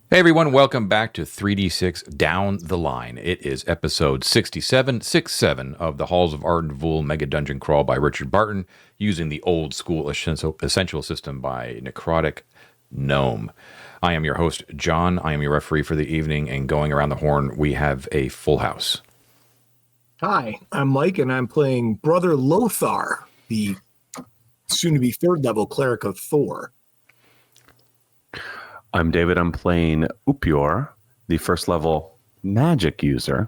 Hey everyone, welcome back to 3D6 Down the Line. It is episode 67 of the Halls of Arden Vul Megadungeon Crawl by Richard Barton, using the old school essential system by Necrotic Gnome. I am your host, John. I am your referee for the evening, and going around the horn, we have a full house. Hi, I'm Mike, and I'm playing Brother Lothar, the soon-to-be third-level cleric of Thor. I'm David. I'm playing Upior, the first level magic user.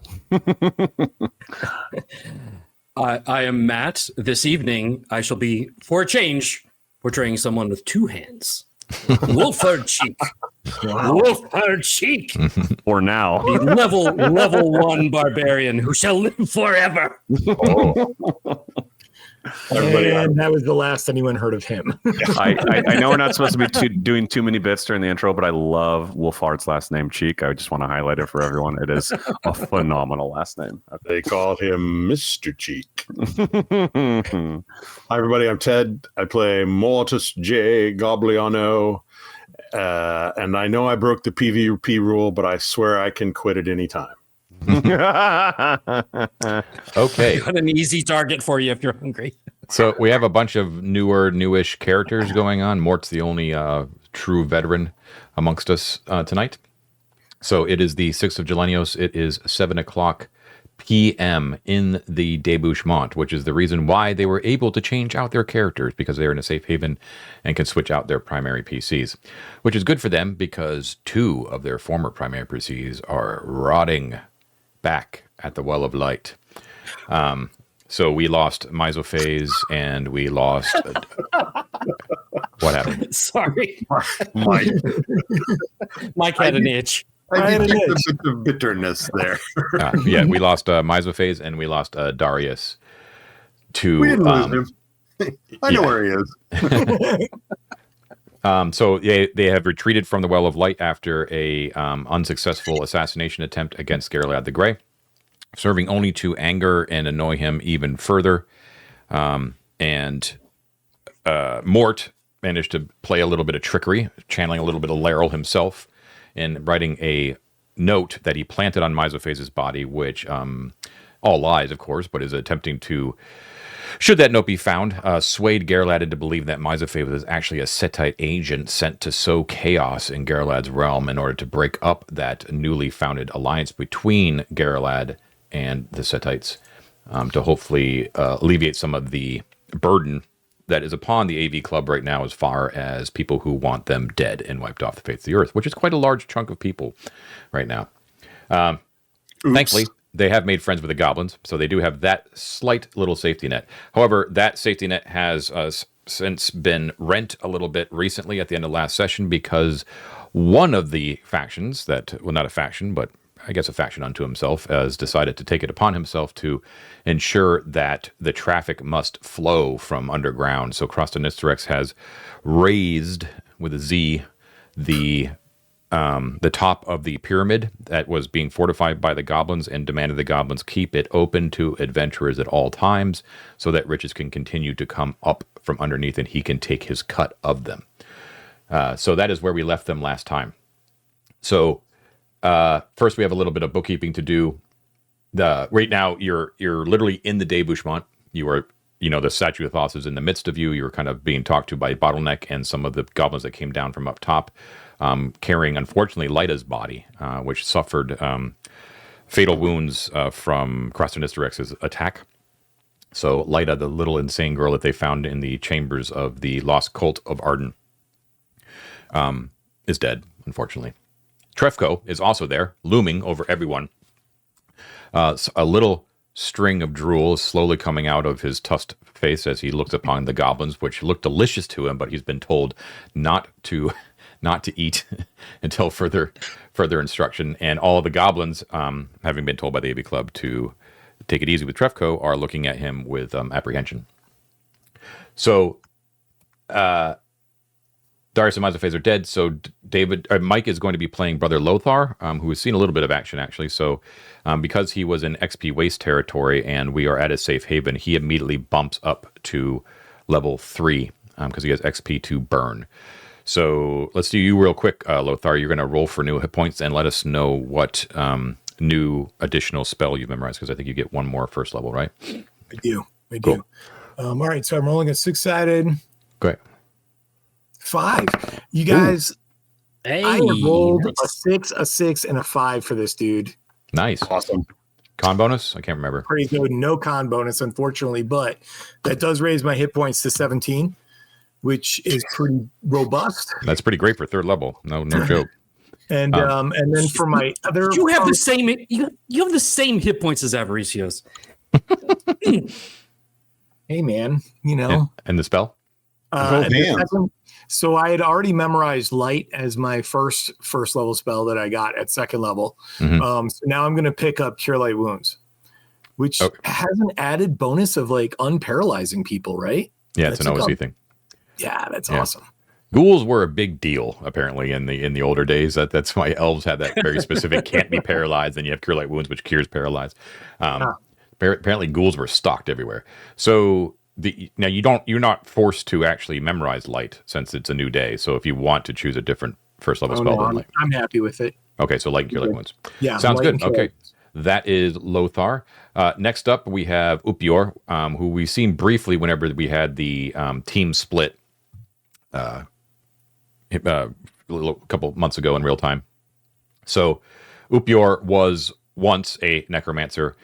I am Matt. This evening, I shall be, for a change, portraying someone with two hands. Wolfhard Cheek. Wow. Wolfhard Cheek. For now. The level 1 barbarian who shall live forever. Oh. And that was the last anyone heard of him. I know we're not supposed to be doing too many bits during the intro, but I love Wolfhard's last name, Cheek. I just want to highlight it for everyone. It is a phenomenal last name. They call him Mr. Cheek. Hi, everybody. I'm Ted. I play Mortis J. Gobliano. And I know I broke the PvP rule, but I swear I can quit at any time. Okay. Got an easy target for you if you're hungry. So we have a bunch of newish characters going on. Mort's the only true veteran amongst us tonight. So it is the 6th of Gelenios. It is 7 o'clock p.m. in the debouchement, which is the reason why they were able to change out their characters, because they're in a safe haven and can switch out their primary PCs, which is good for them because 2 of their former primary PCs are rotting back at the Well of Light. So we lost Misophase and we lost... What happened? Sorry. Mike. Mike had an itch. I detect a bit of bitterness there. Yeah, we lost Misophase and we lost Darius to... We didn't lose him. I know where he is. So they have retreated from the Well of Light after a unsuccessful assassination attempt against Geralad the Grey, serving only to anger and annoy him even further. And Mort managed to play a little bit of trickery, channeling a little bit of Laeral himself, and writing a note that he planted on Misophase's body, which all lies, of course, but is attempting to... Should that note be found, swayed Geralad into believe that Misophase was actually a Setite agent sent to sow chaos in Geralad's realm in order to break up that newly founded alliance between Geralad and the Setites, to hopefully alleviate some of the burden that is upon the AV Club right now as far as people who want them dead and wiped off the face of the earth, which is quite a large chunk of people right now. Thankfully, they have made friends with the goblins, so they do have that slight little safety net. However, that safety net has since been rent a little bit recently at the end of last session, because one of the factions that, well, not a faction, but I guess a faction unto himself, has decided to take it upon himself to ensure that the traffic must flow from underground. So Crostonisterex has raised, with a Z, the top of the pyramid that was being fortified by the goblins, and demanded the goblins keep it open to adventurers at all times so that riches can continue to come up from underneath and he can take his cut of them. So that is where we left them last time. So first we have a little bit of bookkeeping to do. Right now you're literally in the debouchement. You are, the statue of Thoth is in the midst of you. You're kind of being talked to by Bottleneck and some of the goblins that came down from up top. Carrying, unfortunately, Lyda's body, which suffered fatal wounds from Crostonisterex's attack. So Lyda, the little insane girl that they found in the chambers of the lost cult of Arden, is dead, unfortunately. Trefko is also there, looming over everyone. A little string of drool is slowly coming out of his tusked face as he looks upon the goblins, which look delicious to him, but he's been told not to eat until further instruction. And all of the goblins, having been told by the AV Club to take it easy with Trefko, are looking at him with apprehension. So Darius and Misophase are dead, so Mike is going to be playing Brother Lothar, who has seen a little bit of action, actually. So because he was in XP waste territory and we are at a safe haven, he immediately bumps up to level 3 because he has XP to burn. So let's do you real quick, Lothar. You're going to roll for new hit points and let us know what new additional spell you've memorized, because I think you get one more first level, right? I do. Cool. All right, so I'm rolling a 6-sided Great. 5. You guys, Hey, I have rolled a 6, a 6, and a 5 for this dude. Nice. Awesome. Con bonus? I can't remember. Pretty good. No con bonus, unfortunately, but that does raise my hit points to 17, which is pretty robust. That's pretty great for third level. No joke. And then for my other, you have the same. You have the same hit points as Avaricios. hey man, you know. And the spell? And the second, so I had already memorized light as my first level spell that I got at second level. Mhm. So now I'm going to pick up Cure Light Wounds, which has an added bonus of like unparalyzing people, right? Yeah, it's an OC thing. Yeah, that's awesome. Ghouls were a big deal apparently in the older days. That's why elves had that very specific can't be paralyzed. Then you have Cure Light Wounds, which cures paralyzed. Apparently, ghouls were stocked everywhere. So now you're not forced to actually memorize light since it's a new day. So if you want to choose a different first level spell, then I'm happy with it. Okay, so light and Cure Light Wounds. Yeah, sounds good. Okay, that is Lothar. Next up, we have Upior, who we've seen briefly whenever we had the team split a couple months ago in real time. So Upior was once a necromancer,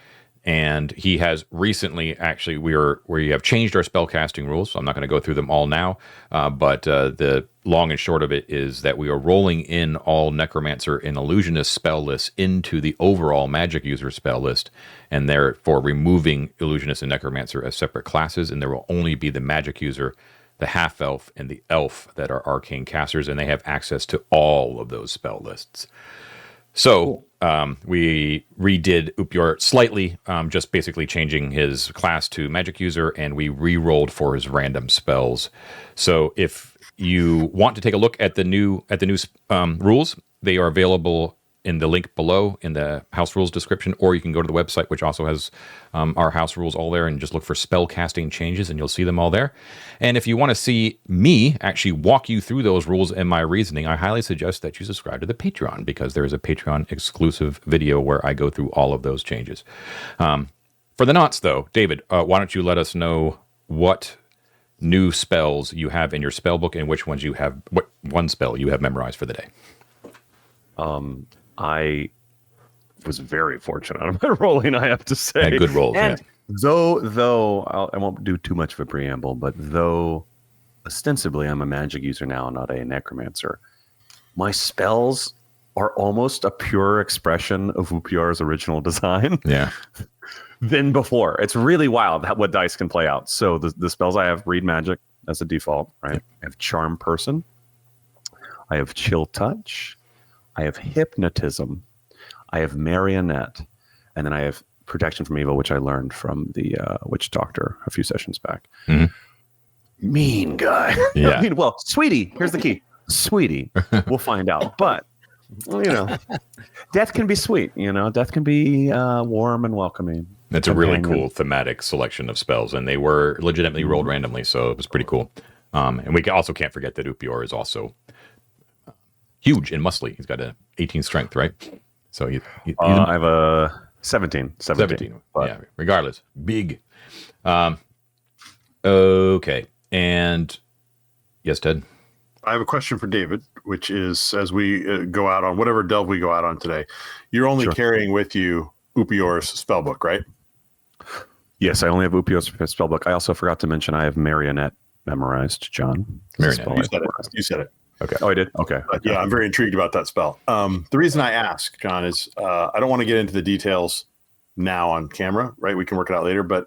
and he has recently actually we have changed our spellcasting rules. So I'm not going to go through them all now, but the long and short of it is that we are rolling in all necromancer and illusionist spell lists into the overall magic user spell list, and therefore removing illusionist and necromancer as separate classes, and there will only be the magic user, the half elf, and the elf that are arcane casters, and they have access to all of those spell lists. So we redid Upior slightly, just basically changing his class to magic user, and we re-rolled for his random spells. So if you want to take a look at the new rules, they are available in the link below in the house rules description, or you can go to the website, which also has our house rules all there, and just look for spell casting changes, and you'll see them all there. And if you want to see me actually walk you through those rules and my reasoning, I highly suggest that you subscribe to the Patreon, because there is a Patreon exclusive video where I go through all of those changes. For the nonce, though, David, why don't you let us know what new spells you have in your spell book and which ones you have, what one spell you have memorized for the day. I was very fortunate on my rolling, I have to say. Yeah, good rolls, and yeah. Though I won't do too much of a preamble, but though ostensibly I'm a magic user now, not a necromancer, my spells are almost a pure expression of Upior's original design. Yeah. Than before. It's really wild what dice can play out. So the spells I have: read magic as a default, right? I have charm person. I have chill touch. I have hypnotism, I have marionette, and then I have protection from evil, which I learned from the witch doctor a few sessions back. Mm-hmm. Mean guy. Yeah. I mean, well, sweetie, here's the key. Sweetie, we'll find out. But, death can be sweet, death can be warm and welcoming. It's a really cool thematic selection of spells, and they were legitimately rolled randomly, so it was pretty cool. And we also can't forget that Upior is also huge and muscly. He's got an 18 strength, right? So I have a 17. 17. Yeah, regardless, big. Okay, and yes, Ted. I have a question for David, which is, as we go out on whatever delve we go out on today, you're only carrying with you Upior's spellbook, right? Yes, I only have Upior's spellbook. I also forgot to mention I have marionette memorized, John. Marionette. You said it. Okay. Oh, I did? Okay. Yeah, I'm very intrigued about that spell. The reason I ask, John, is I don't want to get into the details now on camera, right? We can work it out later. But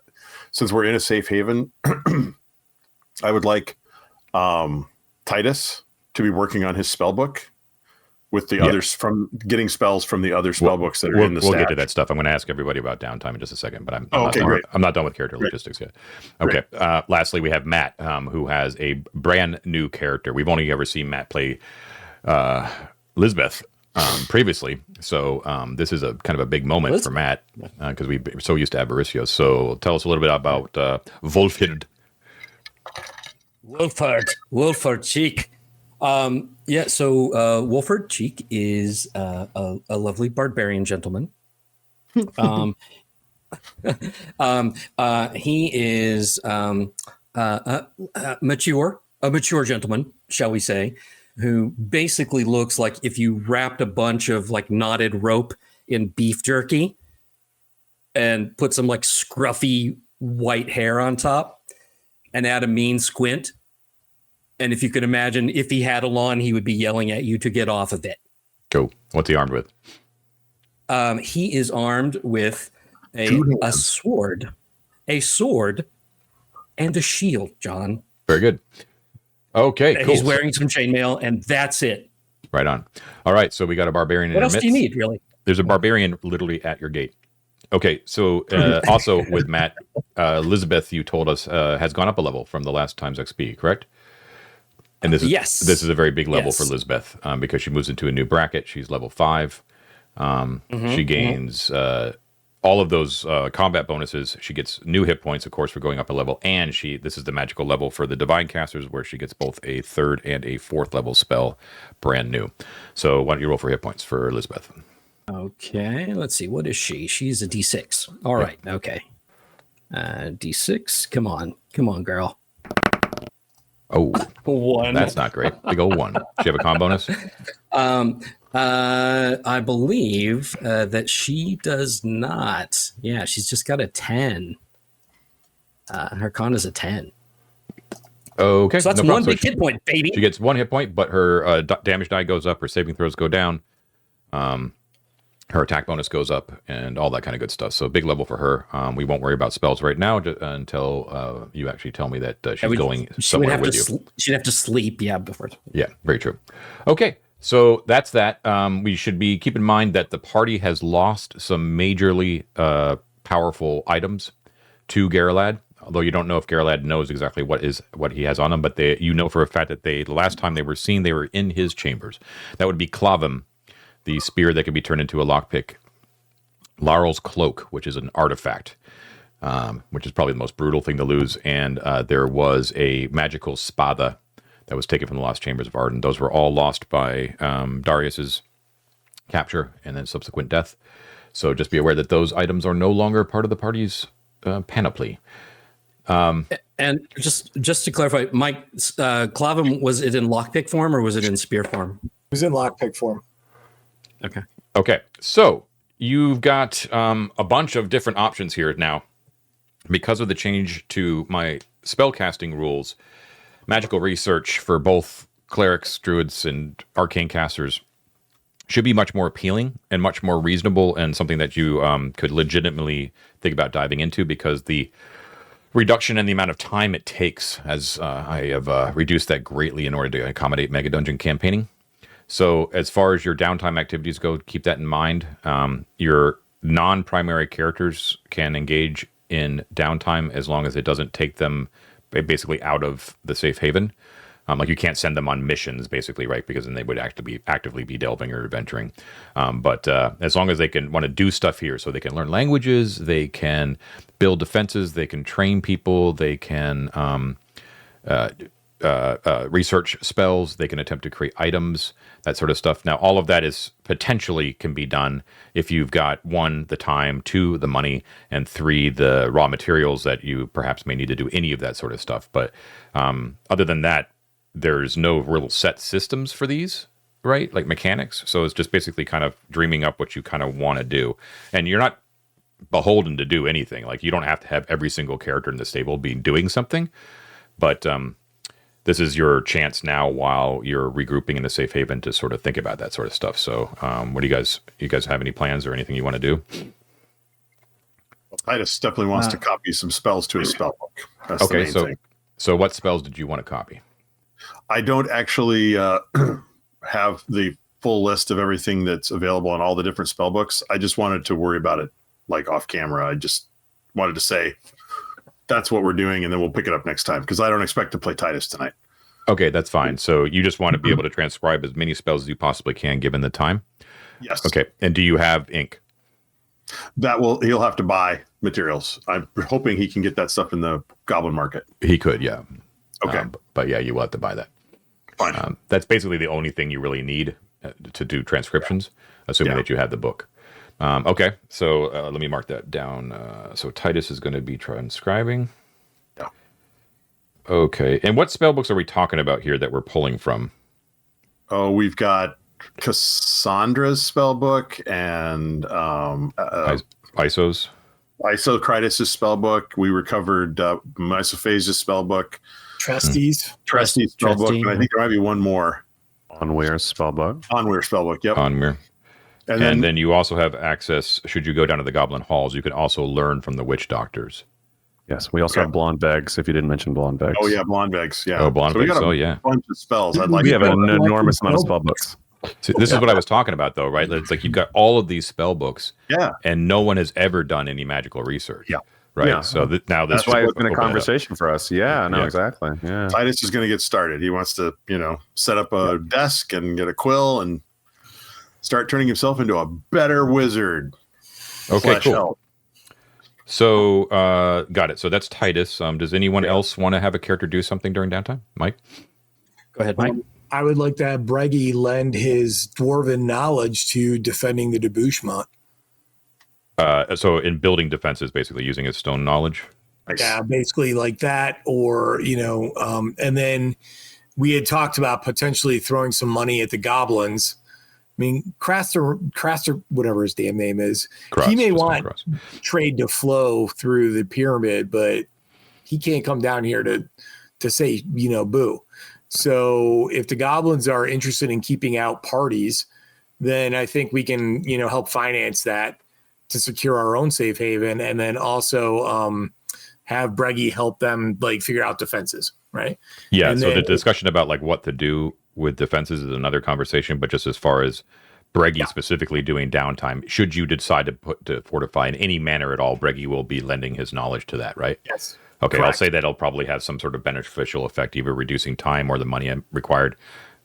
since we're in a safe haven, I would like Titus to be working on his spell book with the others, from getting spells from the other spell books that are in the stack. We'll get to that stuff. I'm going to ask everybody about downtime in just a second, but I'm not done with character logistics yet. Okay. Lastly, we have Matt, who has a brand new character. We've only ever seen Matt play Lisbeth previously, so this is a kind of a big moment for Matt because we're so used to Avaricios. So tell us a little bit about Wolfhild. Wolfhard Cheek. Yeah, so Wolford Cheek is a lovely barbarian gentleman. He is mature, a mature gentleman, shall we say, who basically looks like if you wrapped a bunch of like knotted rope in beef jerky and put some like scruffy white hair on top and add a mean squint. And if you could imagine, if he had a lawn, he would be yelling at you to get off of it. Cool. What's he armed with? He is armed with a sword, and a shield, John. Very good. Okay, cool. He's wearing some chainmail, and that's it. Right on. All right, so we got a barbarian in What our else midst. do you need, really? There's a barbarian literally at your gate. Okay, so also with Matt, Elizabeth, you told us, has gone up a level from the last time's XP, correct? And this is a very big level for Elizabeth because she moves into a new bracket. She's level 5. She gains all of those combat bonuses. She gets new hit points, of course, for going up a level. And this is the magical level for the divine casters, where she gets both a 3rd and a 4th level spell, brand new. So why don't you roll for hit points for Elizabeth? Okay, let's see. What is she? She's a D6. All right. Okay. D6. Come on, girl. Oh, 1. That's not great. Big old 1. Does she have a con bonus? I believe that she does not. Yeah, she's just got a 10. Her con is a 10. Okay. So that's one big hit point, baby. She gets 1 hit point, but her damage die goes up, her saving throws go down, her attack bonus goes up, and all that kind of good stuff. So big level for her. We won't worry about spells right now until you actually tell me that she's going somewhere with you. She'd have to sleep, before. Yeah, very true. Okay, so that's that. We should keep in mind that the party has lost some majorly powerful items to Garrelad. Although you don't know if Garrelad knows exactly what he has on him, but you know for a fact that the last time they were seen, they were in his chambers. That would be Clavum, the spear that can be turned into a lockpick. Larl's cloak, which is an artifact, which is probably the most brutal thing to lose. And there was a magical spada that was taken from the lost chambers of Arden. Those were all lost by Darius's capture and then subsequent death. So just be aware that those items are no longer part of the party's panoply. And just to clarify, Mike, Clavum, was it in lockpick form or was it in spear form? It was in lockpick form. Okay. So you've got a bunch of different options here now. Because of the change to my spellcasting rules, magical research for both clerics, druids, and arcane casters should be much more appealing and much more reasonable, and something that you could legitimately think about diving into, because the reduction in the amount of time it takes, as I have reduced that greatly in order to accommodate Megadungeon campaigning. So as far as your downtime activities go, keep that in mind. Your non-primary characters can engage in downtime as long as it doesn't take them basically out of the safe haven. Like you can't send them on missions, basically, right? Because then they would actively be delving or adventuring. But as long as they can want to do stuff here, so they can learn languages, they can build defenses, they can train people, they can research spells, they can attempt to create items, that sort of stuff. Now, all of that is potentially can be done if you've got 1, the time, 2, the money, and 3, the raw materials that you perhaps may need to do any of that sort of stuff. But other than that, there's no real set systems for these, right? Like mechanics. So it's just basically kind of dreaming up what you kind of want to do. And you're not beholden to do anything. Like you don't have to have every single character in the stable be doing something. But this is your chance now while you're regrouping in the safe haven to sort of think about that sort of stuff. So what do you guys have any plans or anything you want to do? Well, Titus definitely wants to copy some spells to his spell book. That's okay, the main thing. So what spells did you want to copy? I don't actually have the full list of everything that's available on all the different spell books. I just wanted to worry about it like off camera. I just wanted to say that's what we're doing, and then we'll pick it up next time, because I don't expect to play Titus tonight. Okay, that's fine. So you just want to be able to transcribe as many spells as you possibly can given the time? Yes. Okay, and do you have ink? He'll have to buy materials. I'm hoping he can get that stuff in the goblin market. He could, yeah. Okay. But yeah, you will have to buy that. Fine. That's basically the only thing you really need to do transcriptions, assuming that you have the book. Okay, so let me mark that down. So Titus is going to be transcribing. Yeah. Okay, and what spell books are we talking about here that we're pulling from? Oh, we've got Cassandra's spell book and Isos. Isocritus' spell book. We recovered Mysophase's spell book. Trustees. Trustee's spell book, and I think there might be one more. Onweir's spellbook. Onweir's spell book, yep. Onweir. And then you also have access, should you go down to the Goblin Halls, you can also learn from the witch doctors. Yes, we also have Blonde Begs, if you didn't mention Blonde Begs. oh yeah, Blondevegs, yeah. Oh, Blondevegs, So we got a bunch of spells. I'd like We to have an go- enormous amount of spellbooks. So this is what I was talking about, though, right? It's like you've got all of these spell books, Yeah. and no one has ever done any magical research. Yeah. Right. Yeah. So now this That's why it's will been a open it up. conversation for us. Yeah, no, Yeah. exactly. Yeah. Titus is going to get started. He wants to, set up a desk and get a quill and start turning himself into a better wizard. Okay, / cool. elf. So got it. So that's Titus. Does anyone else want to have a character do something during downtime? Mike? Go ahead, Mike. I would like to have Breggy lend his dwarven knowledge to defending the debouchement. So in building defenses, basically using his stone knowledge. Nice. Yeah, basically like that, or and then we had talked about potentially throwing some money at the goblins. I mean, Craster, whatever his damn name is, Cross, he may just want cross. trade to flow through the pyramid, but he can't come down here to say boo. So if the goblins are interested in keeping out parties, then I think we can help finance that to secure our own safe haven, and then also have Breggy help them figure out defenses, right? Yeah. And So the then- discussion about what to do with defenses is another conversation. But just as far as Breggy specifically doing downtime, should you decide to fortify in any manner at all, Breggy will be lending his knowledge to that, right? Yes. Okay, Correct. I'll say that it'll probably have some sort of beneficial effect, either reducing time or the money required.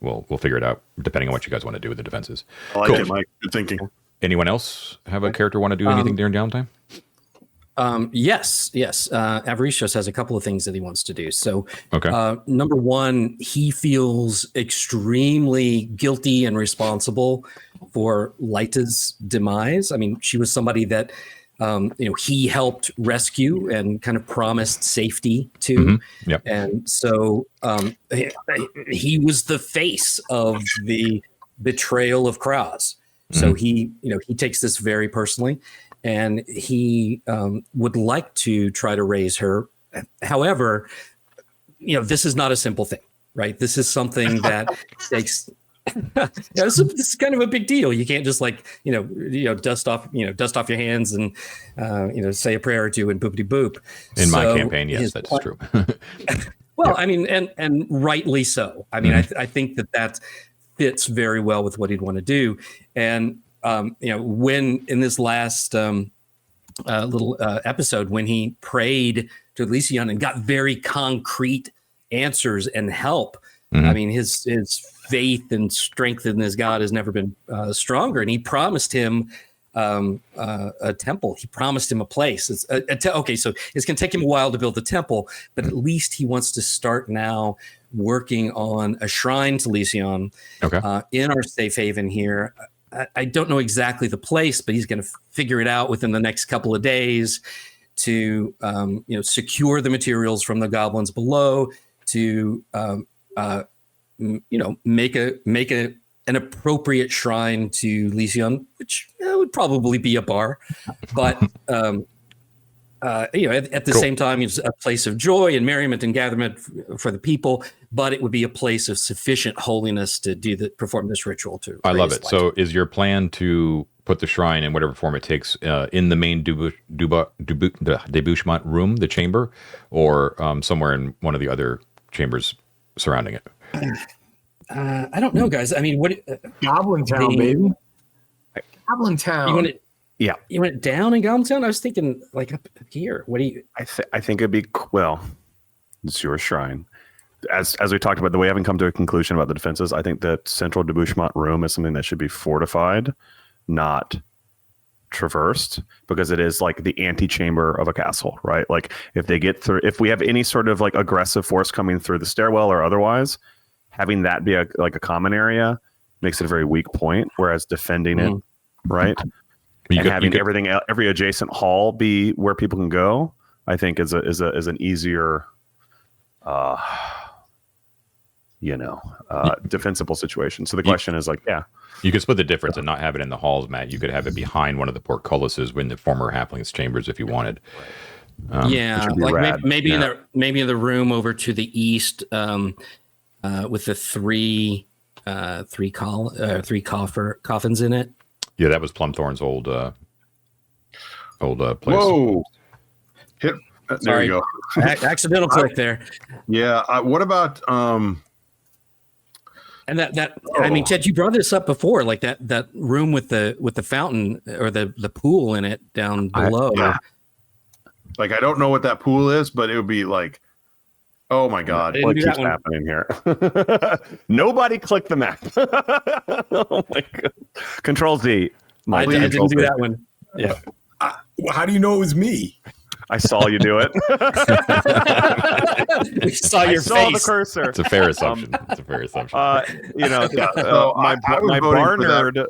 We'll figure it out depending on what you guys want to do with the defenses. I like Cool. it, Mike. Good thinking. Anyone else have a character want to do anything during downtime? Yes. Avaricios has a couple of things that he wants to do. So, Okay. number one, he feels extremely guilty and responsible for Lyta's demise. I mean, she was somebody that he helped rescue and kind of promised safety to. Mm-hmm. Yep. And so he was the face of the betrayal of Kraz. So he takes this very personally, and he would like to try to raise her. However, this is not a simple thing, right? This is something that takes. This is kind of a big deal. You can't just dust off your hands and say a prayer or two and boopity boop. In my So campaign, yes, his that's plan- true. Well, I mean, and rightly so. I mean, I think that fits very well with what he'd want to do. And when in this last little episode, when he prayed to Elysion and got very concrete answers and help, I mean, his faith and strength in his God has never been stronger. And he promised him a temple. He promised him a place. Okay, so it's going to take him a while to build the temple, but at least he wants to start now working on a shrine to Elysion in our safe haven here. I don't know exactly the place, but he's going to figure it out within the next couple of days to secure the materials from the goblins below, to make an appropriate shrine to Elysion, which would probably be a bar, but at the same time, it's a place of joy and merriment and gatherment for the people, but it would be a place of sufficient holiness to perform this ritual. I love raise it. light. So is your plan to put the shrine in whatever form it takes in the main debouchement room, the chamber, or somewhere in one of the other chambers surrounding it? I don't know, guys. I mean, what Goblin Town, baby. Goblin Town. you want it? Yeah. You went down in Goblin Town? I was thinking up here. What do you? I think it'd be it's your shrine. As we talked about, the way I haven't come to a conclusion about the defenses, I think that central debouchement room is something that should be fortified, not traversed, because it is like the antechamber of a castle, right? Like if they get through, if we have any sort of aggressive force coming through the stairwell or otherwise, having that be like a common area makes it a very weak point, whereas defending it, right, having every adjacent hall be where people can go, I think is an easier, defensible situation. So the question is like, you could split the difference and not have it in the halls, Matt. You could have it behind one of the portcullises in the former halflings chambers if you wanted. Like maybe in the room over to the east, with the three coffins in it. Yeah, that was Plumthorn's old place. Whoa! Hit. There you go. Accidental click there. Yeah. What about And I mean, Ted, you brought this up before, like that room with the fountain or the pool in it down below. Like, I don't know what that pool is, but it would be like, oh my God, what keeps happening here? Nobody clicked the map. Oh my God. Control Z. I didn't do that one. Yeah. How do you know it was me? I saw you do it. We saw your face. The cursor. It's a fair assumption. My bar nerd.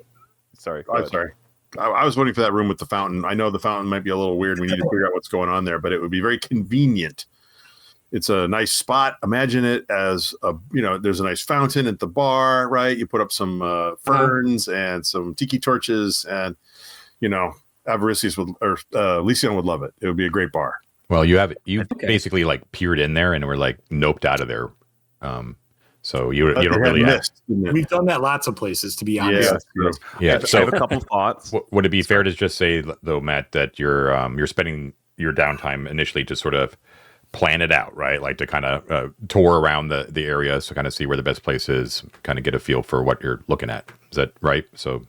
Sorry. I'm sorry. I was voting for that room with the fountain. I know the fountain might be a little weird. We need to figure out what's going on there, but it would be very convenient. It's a nice spot. Imagine it as there's a nice fountain at the bar, right? You put up some ferns and some tiki torches, and Avaricius Lycion would love it. It would be a great bar. Well, you basically like peered in there and were like noped out of there. So you don't really missed. We've done that lots of places, to be honest. Yeah. So I have a couple thoughts. Would it be fair to just say though, Matt, that you're spending your downtime initially to sort of plan it out, right? Like to kind of tour around the area to kind of see where the best place is, kind of get a feel for what you're looking at. Is that right? So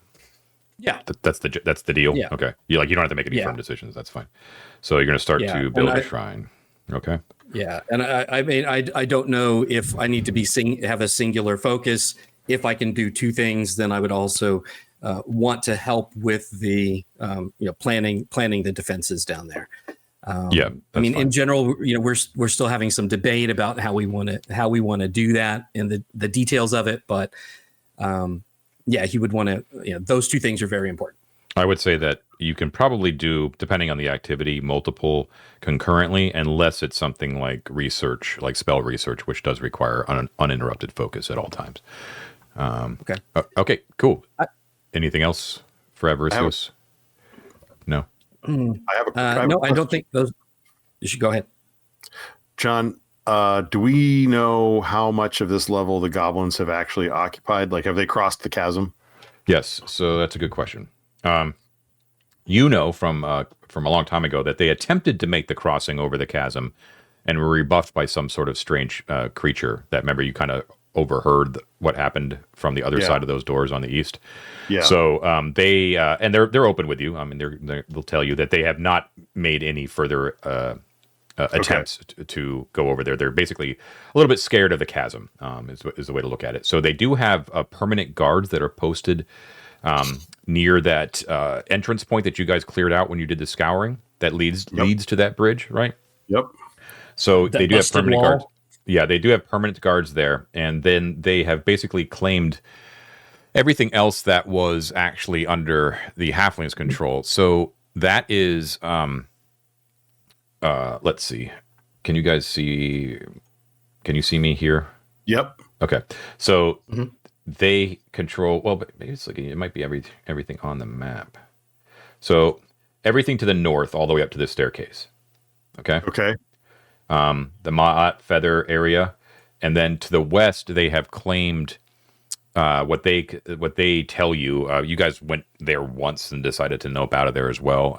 yeah, that's the deal. Yeah. Okay. You don't have to make any firm decisions. That's fine. So you're going to start to build a shrine. Okay. Yeah, and I mean, I don't know if I need to have a singular focus. If I can do two things, then I would also want to help with the planning the defenses down there. I mean, fine. In general, we're still having some debate about how we want to do that and the details of it, but he would want to. Those two things are very important. I would say that you can probably do, depending on the activity, multiple concurrently, unless it's something like research, like spell research, which does require uninterrupted focus at all times. Okay. Okay, cool. Anything else for Avaricius? No? I I don't think those. You should go ahead. John, do we know how much of this level the goblins have actually occupied? Like, have they crossed the chasm? Yes, so that's a good question. From a long time ago that they attempted to make the crossing over the chasm and were rebuffed by some sort of strange creature that, remember, you kind of overheard what happened from the other side of those doors on the east. Yeah. So they and they're open with you. I mean, they'll tell you that they have not made any further attempts to go over there. They're basically a little bit scared of the chasm. Is the way to look at it. So they do have permanent guards that are posted near that entrance point that you guys cleared out when you did the scouring that leads to that bridge, right? Yep. So they do have permanent guards. Yeah, they do have permanent guards there, and then they have basically claimed everything else that was actually under the halflings' control. So that is, let's see. Can you guys see? Can you see me here? Yep. Okay. So. Mm-hmm. They control, well, but maybe it's like it might be everything on the map. So everything to the north, all the way up to this staircase. Okay. Okay. The Ma'at Feather area, and then to the west, they have claimed what they tell you. You guys went there once and decided to nope out of there as well.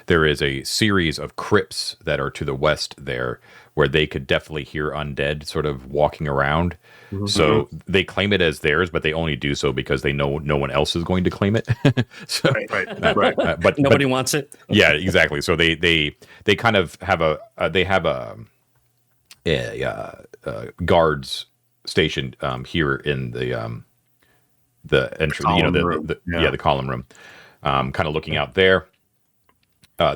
There is a series of crypts that are to the west there, where they could definitely hear undead sort of walking around. Mm-hmm. So they claim it as theirs, but they only do so because they know no one else is going to claim it. So, right. But nobody wants it. Yeah, exactly. So they kind of have a guards stationed here in the entry, the column room, kind of looking out there.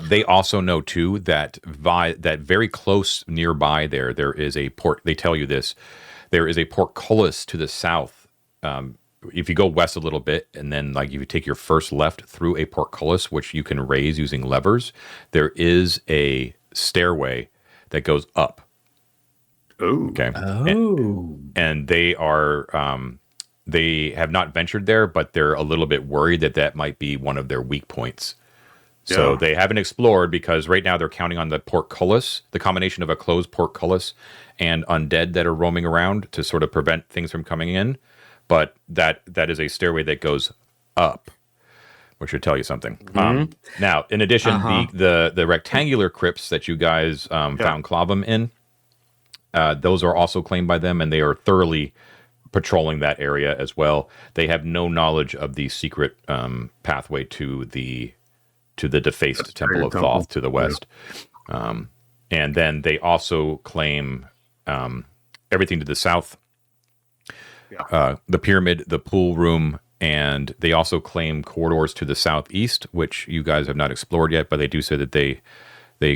They also know too that very close nearby there is a port. They tell you this. There is a portcullis to the south. If you go west a little bit, and then like if you take your first left through a portcullis, which you can raise using levers, there is a stairway that goes up. Oh, Okay. Oh. And they are they have not ventured there, but they're a little bit worried that that might be one of their weak points. So Yeah. they haven't explored because right now they're counting on the portcullis, the combination of a closed portcullis and undead that are roaming around to sort of prevent things from coming in. But that is a stairway that goes up, which should tell you something. Now, in addition, the rectangular crypts that you guys found Clavum in, those are also claimed by them, and they are thoroughly patrolling that area as well. They have no knowledge of the secret pathway to the defaced Temple of Thoth to the west. And then they also claim everything to the south, the pyramid, the pool room, and they also claim corridors to the southeast, which you guys have not explored yet, but they do say that they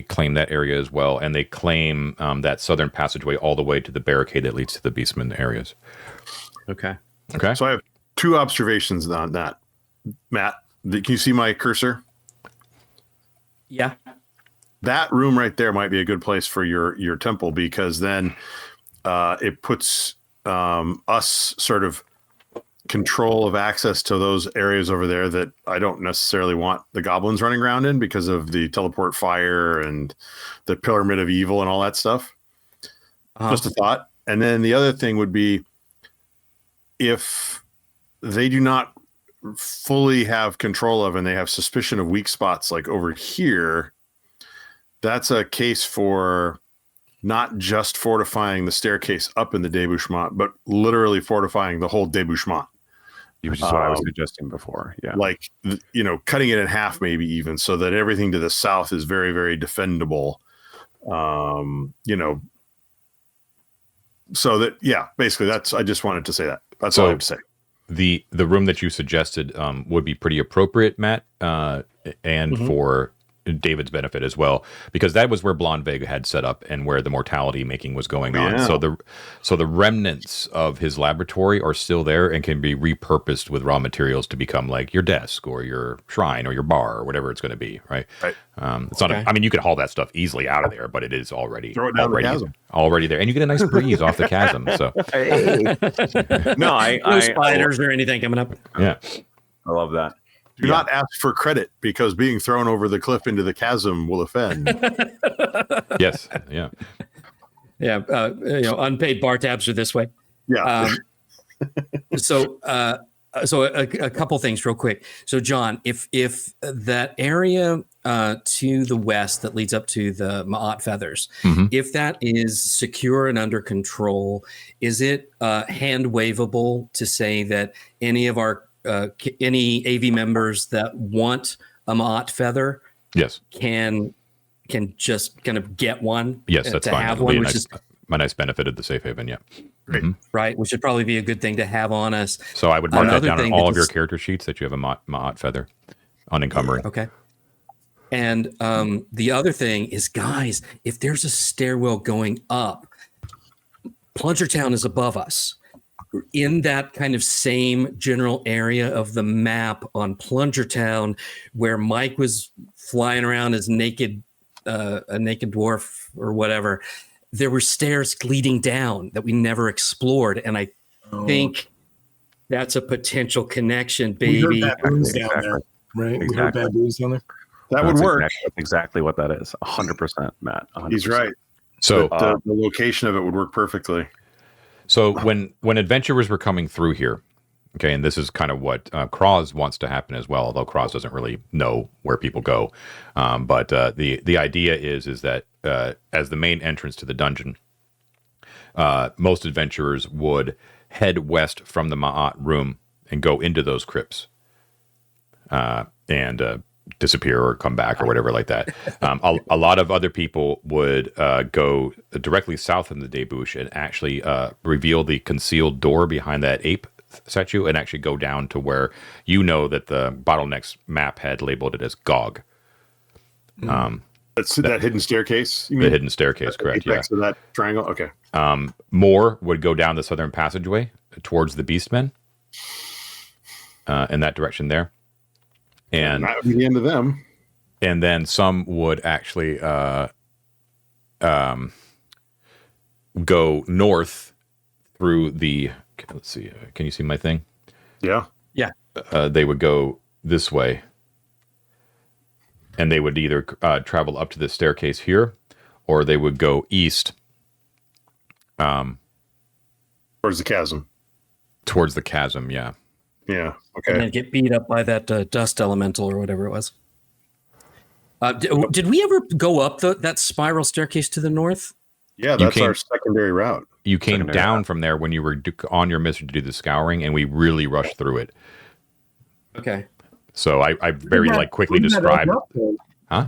claim that area as well, and they claim that southern passageway all the way to the barricade that leads to the beastmen areas. Okay. Okay. So I have two observations on that. Matt, can you see my cursor? Yeah. That room right there might be a good place for your temple, because then it puts us sort of control of access to those areas over there that I don't necessarily want the goblins running around in because of the teleport fire and the pyramid of evil and all that stuff. Just a thought. And then the other thing would be, if they do not fully have control of and they have suspicion of weak spots like over here, that's a case for not just fortifying the staircase up in the débouchement, but literally fortifying the whole débouchement. Which is what I was suggesting before. Yeah. Like, cutting it in half, maybe even, so that everything to the south is very, very defendable. So that, basically I just wanted to say that. That's all I have to say. The room that you suggested would be pretty appropriate, Matt, and for David's benefit as well, because that was where Blonde Vega had set up and where the mortality making was going on. So the remnants of his laboratory are still there and can be repurposed with raw materials to become like your desk or your shrine or your bar or whatever it's going to be. Right. It's not. I mean, you could haul that stuff easily out of there, but it is already Throw it down the chasm. Already there, and you get a nice breeze off the chasm. So No spiders or anything coming up. yeah. I love that. Do not ask for credit, because being thrown over the cliff into the chasm will offend. Yes. Yeah. Yeah. Unpaid bar tabs are this way. Yeah. So a couple things real quick. So John, if that area to the west that leads up to the Ma'at feathers, if that is secure and under control, is it hand waveable to say that any of our any AV members that want a Ma'at feather, Yes, can just kind of get one? Yes, that's to fine. have It'll one, be which is my nice benefit of the safe haven. Yeah. Great. right, which would probably be a good thing to have on us. So I would mark that Another down on thing all that of your just- character sheets that you have a Ma'at feather unencumbering. Okay. And the other thing is, guys, if there's a stairwell going up, Plunger Town is above us. In that kind of same general area of the map on Plunger Town, where Mike was flying around as a naked dwarf or whatever, there were stairs leading down that we never explored, and I think that's a potential connection, We baby. heard baboons down there, right? We heard Exactly. baboons down there. That would work. That's exactly what that is. 100%, Matt. 100%. He's right. So The location of it would work perfectly. So when adventurers were coming through here, okay, and this is kind of what Cross wants to happen as well, although Cross doesn't really know where people go. But the idea is that as the main entrance to the dungeon, most adventurers would head west from the Ma'at room and go into those crypts and disappear or come back or whatever like that. A lot of other people would go directly south in the debouche and actually reveal the concealed door behind that ape statue and actually go down to where that the Bottlenecks map had labeled it as Gog. That's that hidden staircase. You mean? The hidden staircase, correct? Yeah. Apex of that triangle. Okay. More would go down the southern passageway towards the beastmen, in that direction there, and that would be the end of them. And then some would actually go north through the. Let's see. Can you see my thing? Yeah. Yeah. They would go this way, and they would either travel up to the staircase here, or they would go east. Towards the chasm. Towards the chasm, yeah. Yeah. And Okay. then get beat up by that dust elemental or whatever it was. Did we ever go up that spiral staircase to the north? Yeah, that's our secondary route. You came down from there when you were on your mission to do the scouring, and we really rushed through it. Okay. So I very quickly described. Huh?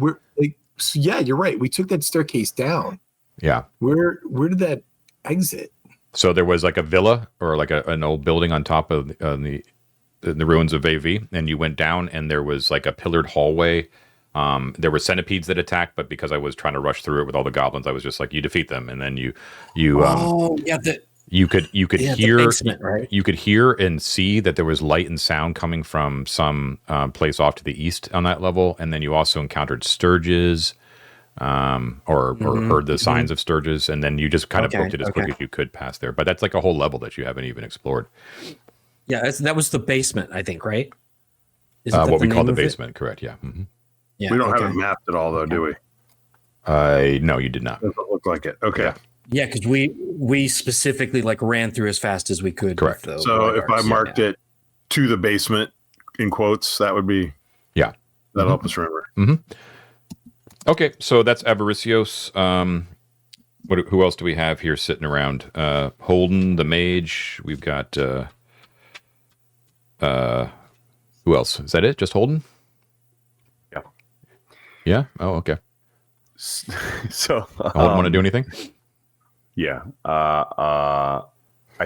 So yeah, you're right. We took that staircase down. Yeah. Where did that exit? So there was like a villa or like an old building on top of the ruins of AV, and you went down, and there was like a pillared hallway. There were centipedes that attacked, but because I was trying to rush through it with all the goblins, I was just like, you defeat them, and then you could hear the basement, right? You could hear and see that there was light and sound coming from some place off to the east on that level, and then you also encountered sturges, or heard the signs of sturges, and then you just kind of booked it as quick as you could past there. But that's like a whole level that you haven't even explored. Yeah, that was the basement, I think, right? What we call the basement, correct? Yeah. Mm-hmm. Yeah. We don't have it mapped at all, though, do we? No, you did not. Doesn't look like it. Okay. Yeah, because we specifically ran through as fast as we could. Correct. So if I marked it to the basement in quotes, that would be that'll help us remember. Mm-hmm. Okay, so that's Avaricios. Who else do we have here sitting around? Holden, the mage. We've got who else? Is that it? Just Holden? Yeah. Yeah. Oh, okay. So Holden want to do anything? Yeah. I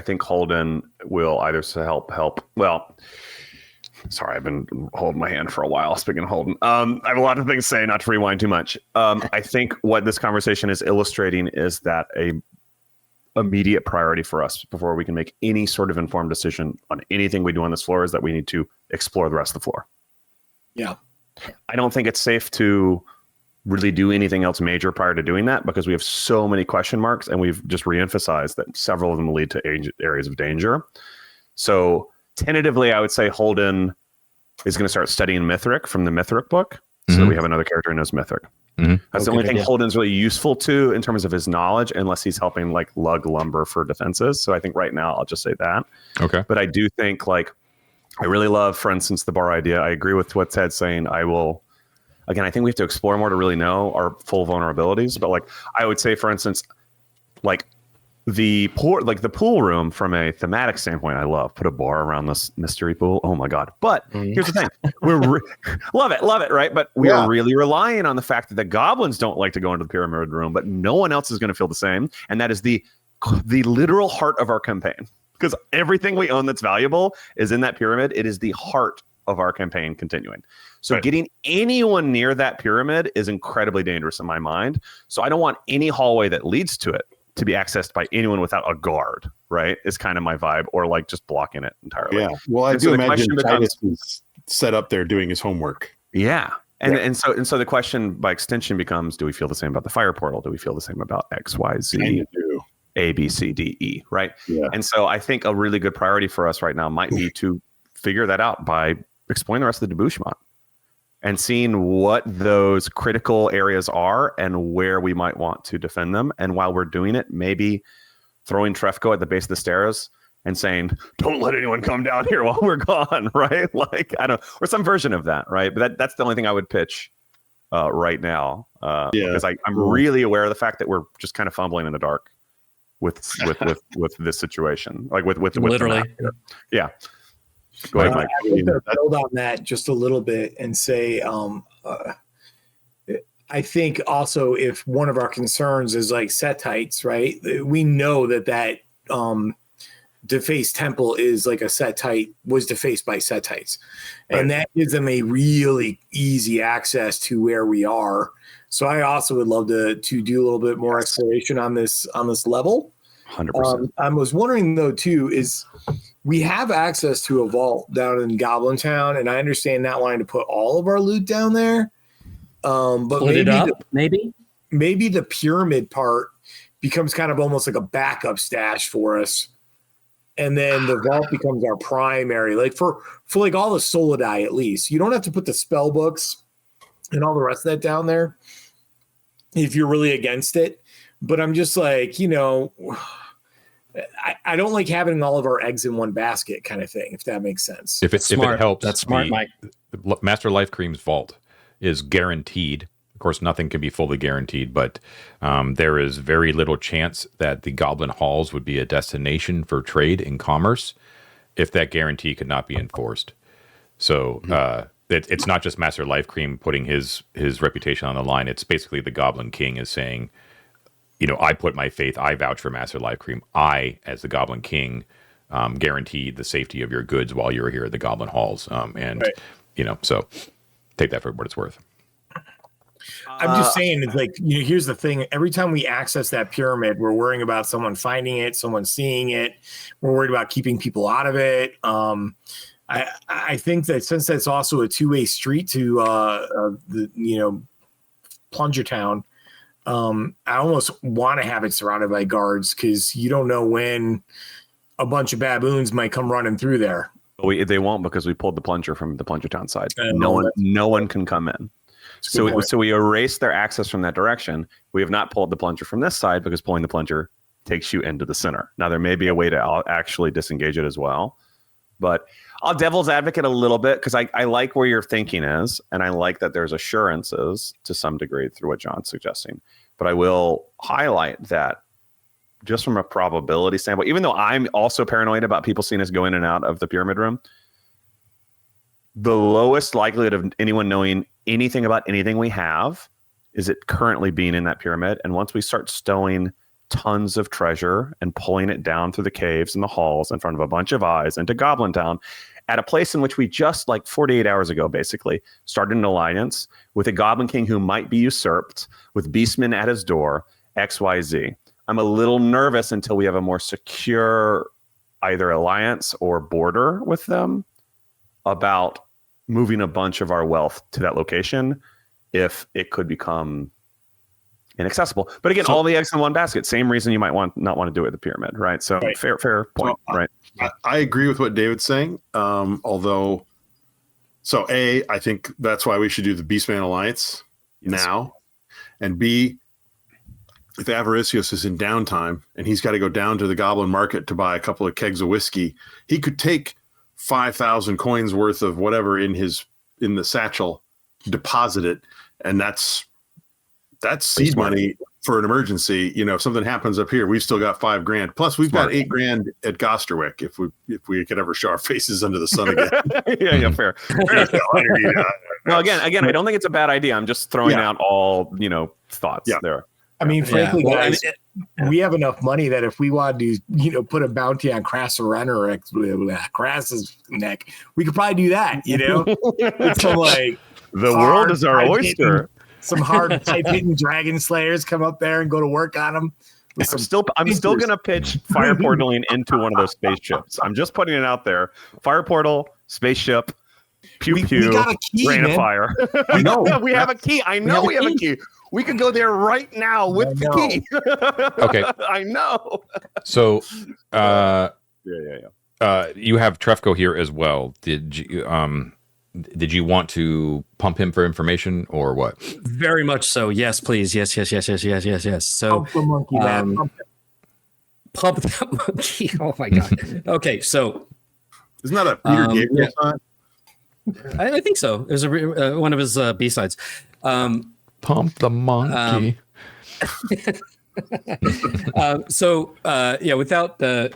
think Holden will either help. Well, sorry, I've been holding my hand for a while. Speaking of Holden, I have a lot of things to say, not to rewind too much. I think what this conversation is illustrating is that a immediate priority for us before we can make any sort of informed decision on anything we do on this floor is that we need to explore the rest of the floor. Yeah. I don't think it's safe to really do anything else major prior to doing that because we have so many question marks, and we've just reemphasized that several of them lead to areas of danger. So tentatively, I would say Holden is going to start studying Mithric from the Mithric book. So that we have another character who knows Mithric. Mm-hmm. That's the only thing Holden's really useful to in terms of his knowledge, unless he's helping like lug lumber for defenses. So I think right now I'll just say that. Okay. But I do think I really love, for instance, the bar idea. I agree with what Ted's saying. I think we have to explore more to really know our full vulnerabilities. But I would say, for instance, the pool room from a thematic standpoint, I love. Put a bar around this mystery pool. Oh my God. But here's the thing. Love it, right? But we are really relying on the fact that the goblins don't like to go into the pyramid room, but no one else is going to feel the same. And that is the literal heart of our campaign. Because everything we own that's valuable is in that pyramid. It is the heart of our campaign continuing. So getting anyone near that pyramid is incredibly dangerous in my mind. So I don't want any hallway that leads to it to be accessed by anyone without a guard, right? Is kind of my vibe, or just blocking it entirely. Yeah. Well, I do imagine Titus is set up there doing his homework. Yeah. And so the question by extension becomes, do we feel the same about the fire portal? Do we feel the same about X, Y, Z, A, B, C, D, E, right? Yeah. And so I think a really good priority for us right now might be to figure that out by exploring the rest of the debouchement and seeing what those critical areas are and where we might want to defend them. And while we're doing it, maybe throwing Trefco at the base of the stairs and saying, don't let anyone come down here while we're gone, right? I don't, or some version of that, right? But that's the only thing I would pitch right now. Because I'm really aware of the fact that we're just kind of fumbling in the dark with this situation. With literally. Yeah. Go ahead, Mike. I'm going to build on that just a little bit and say, I think also if one of our concerns is Setites, right? We know that deface temple is like a Setite, was defaced by Setites. And that gives them a really easy access to where we are. So I also would love to do a little bit more exploration on this level. 100%. I was wondering though too, is we have access to a vault down in Goblin Town, and I understand not wanting to put all of our loot down there. But Split it up, maybe the pyramid part becomes kind of almost like a backup stash for us. And then the vault becomes our primary, like for like all the Solidai, at least. You don't have to put the spell books and all the rest of that down there if you're really against it. But I'm just like, I don't like having all of our eggs in one basket kind of thing, if that makes sense. If it helps, that's smart, Mike. Master Life Cream's vault is guaranteed. Of course, nothing can be fully guaranteed, but there is very little chance that the Goblin Halls would be a destination for trade and commerce if that guarantee could not be enforced. So it's not just Master Life Cream putting his reputation on the line. It's basically the Goblin King is saying, I put my faith, I vouch for Master Life Cream. I, as the Goblin King, guarantee the safety of your goods while you're here at the Goblin Halls. So take that for what it's worth. I'm just saying, it's like, here's the thing. Every time we access that pyramid, we're worrying about someone finding it, someone seeing it. We're worried about keeping people out of it. I think that since that's also a two-way street to Plunger Town, I almost want to have it surrounded by guards, because you don't know when a bunch of baboons might come running through there. They won't, because we pulled the plunger from the Plunger Town side. No one can come in. So we erase their access from that direction. We have not pulled the plunger from this side, because pulling the plunger takes you into the center. Now, there may be a way to actually disengage it as well. But I'll devil's advocate a little bit, because I like where your thinking is, and I like that there's assurances to some degree through what John's suggesting. But I will highlight that just from a probability standpoint, even though I'm also paranoid about people seeing us go in and out of the pyramid room, the lowest likelihood of anyone knowing anything about anything we have is it currently being in that pyramid. And once we start stowing tons of treasure and pulling it down through the caves and the halls in front of a bunch of eyes into Goblin Town, at a place in which we just, like 48 hours ago, basically started an alliance with a Goblin King who might be usurped, with beastmen at his door, XYZ. I'm a little nervous until we have a more secure either alliance or border with them about moving a bunch of our wealth to that location, if it could become inaccessible. But again, all the eggs in one basket. Same reason you might not want to do it at the pyramid, right? So fair point, right? I agree with what David's saying. I think that's why we should do the Beastman Alliance now. And B, if Avaricios is in downtime and he's got to go down to the Goblin Market to buy a couple of kegs of whiskey, he could take 5,000 coins worth of whatever in the satchel, deposit it, and that's seed money for an emergency. If something happens up here, we've still got $5,000. Plus, we've got $8,000 at Gosterwick if we could ever show our faces under the sun again. yeah, fair. No, again, I don't think it's a bad idea. I'm just throwing out all thoughts there. I mean, frankly, guys, we have enough money that if we wanted to, put a bounty on Crass's neck, we could probably do that. So like the world is our oyster. Some hard type hitting dragon slayers come up there and go to work on them. I'm still going to pitch fire portaling into one of those spaceships. I'm just putting it out there. Fire portal, spaceship, pew pew, we got a key, rain of fire. I know. We have a key. I know we have a key. We could go there right now with the key. Okay. I know. So, you have Trefko here as well. Did you want to pump him for information or what? Very much so. Yes, please. Yes. So pump the monkey, pump that monkey. Oh my god. Okay, so isn't that a Peter Gabriel song? I think so. It was one of his B-sides. Pump the monkey.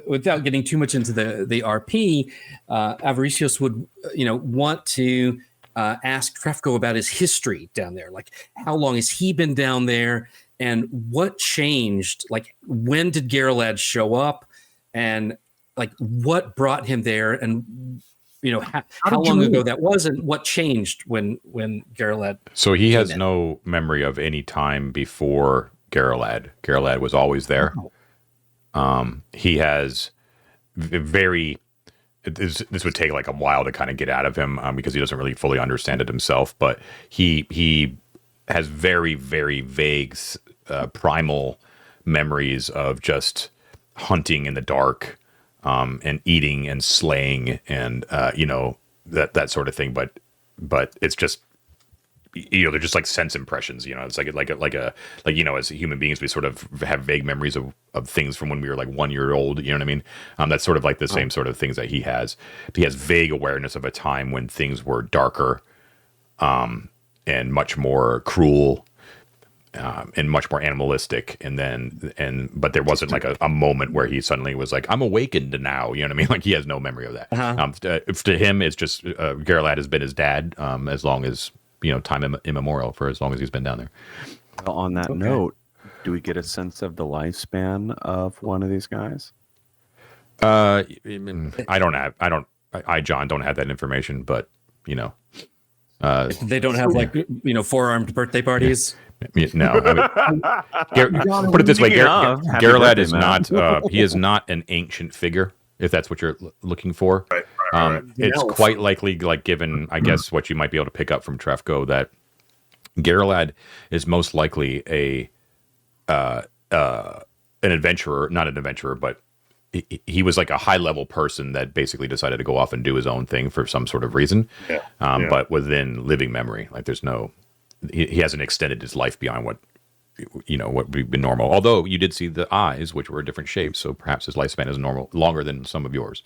Without getting too much into the RP, Avaricios would want to ask Trefko about his history down there. Like, how long has he been down there, and what changed? Like, when did Garrelad show up, and like what brought him there, and how did you long ago meet? that was, and what changed when Geralad. So he has in. no memory of any time before Geralad. Geralad was always there. He has very. This would take like a while to kind of get out of him because he doesn't really fully understand it himself. But he has very, very vague primal memories of just hunting in the dark and eating and slaying and that sort of thing. But it's just they're just like sense impressions. It's as human beings we sort of have vague memories of things from when we were like 1 year old. You know what I mean? That's sort of like the same sort of things that he has. He has vague awareness of a time when things were darker and much more cruel and much more animalistic. But there wasn't like a moment where he suddenly was like, I'm awakened now. You know what I mean? Like he has no memory of that. To him, it's just Geralad has been his dad as long as, time immemorial, for as long as he's been down there. Well, on that note, do we get a sense of the lifespan of one of these guys? I John don't have that information, but They don't have four-armed birthday parties. no. Put it this way: Geralad is not. He is not an ancient figure, if that's what you're looking for. Right. It's quite likely, like given, I guess, what you might be able to pick up from Trefko, that Geralad is most likely an adventurer, not an adventurer, but he was like a high-level person that basically decided to go off and do his own thing for some sort of reason. But within living memory, like there's no, he hasn't extended his life beyond what would be normal. Although you did see the eyes, which were different shapes, so perhaps his lifespan is longer than some of yours.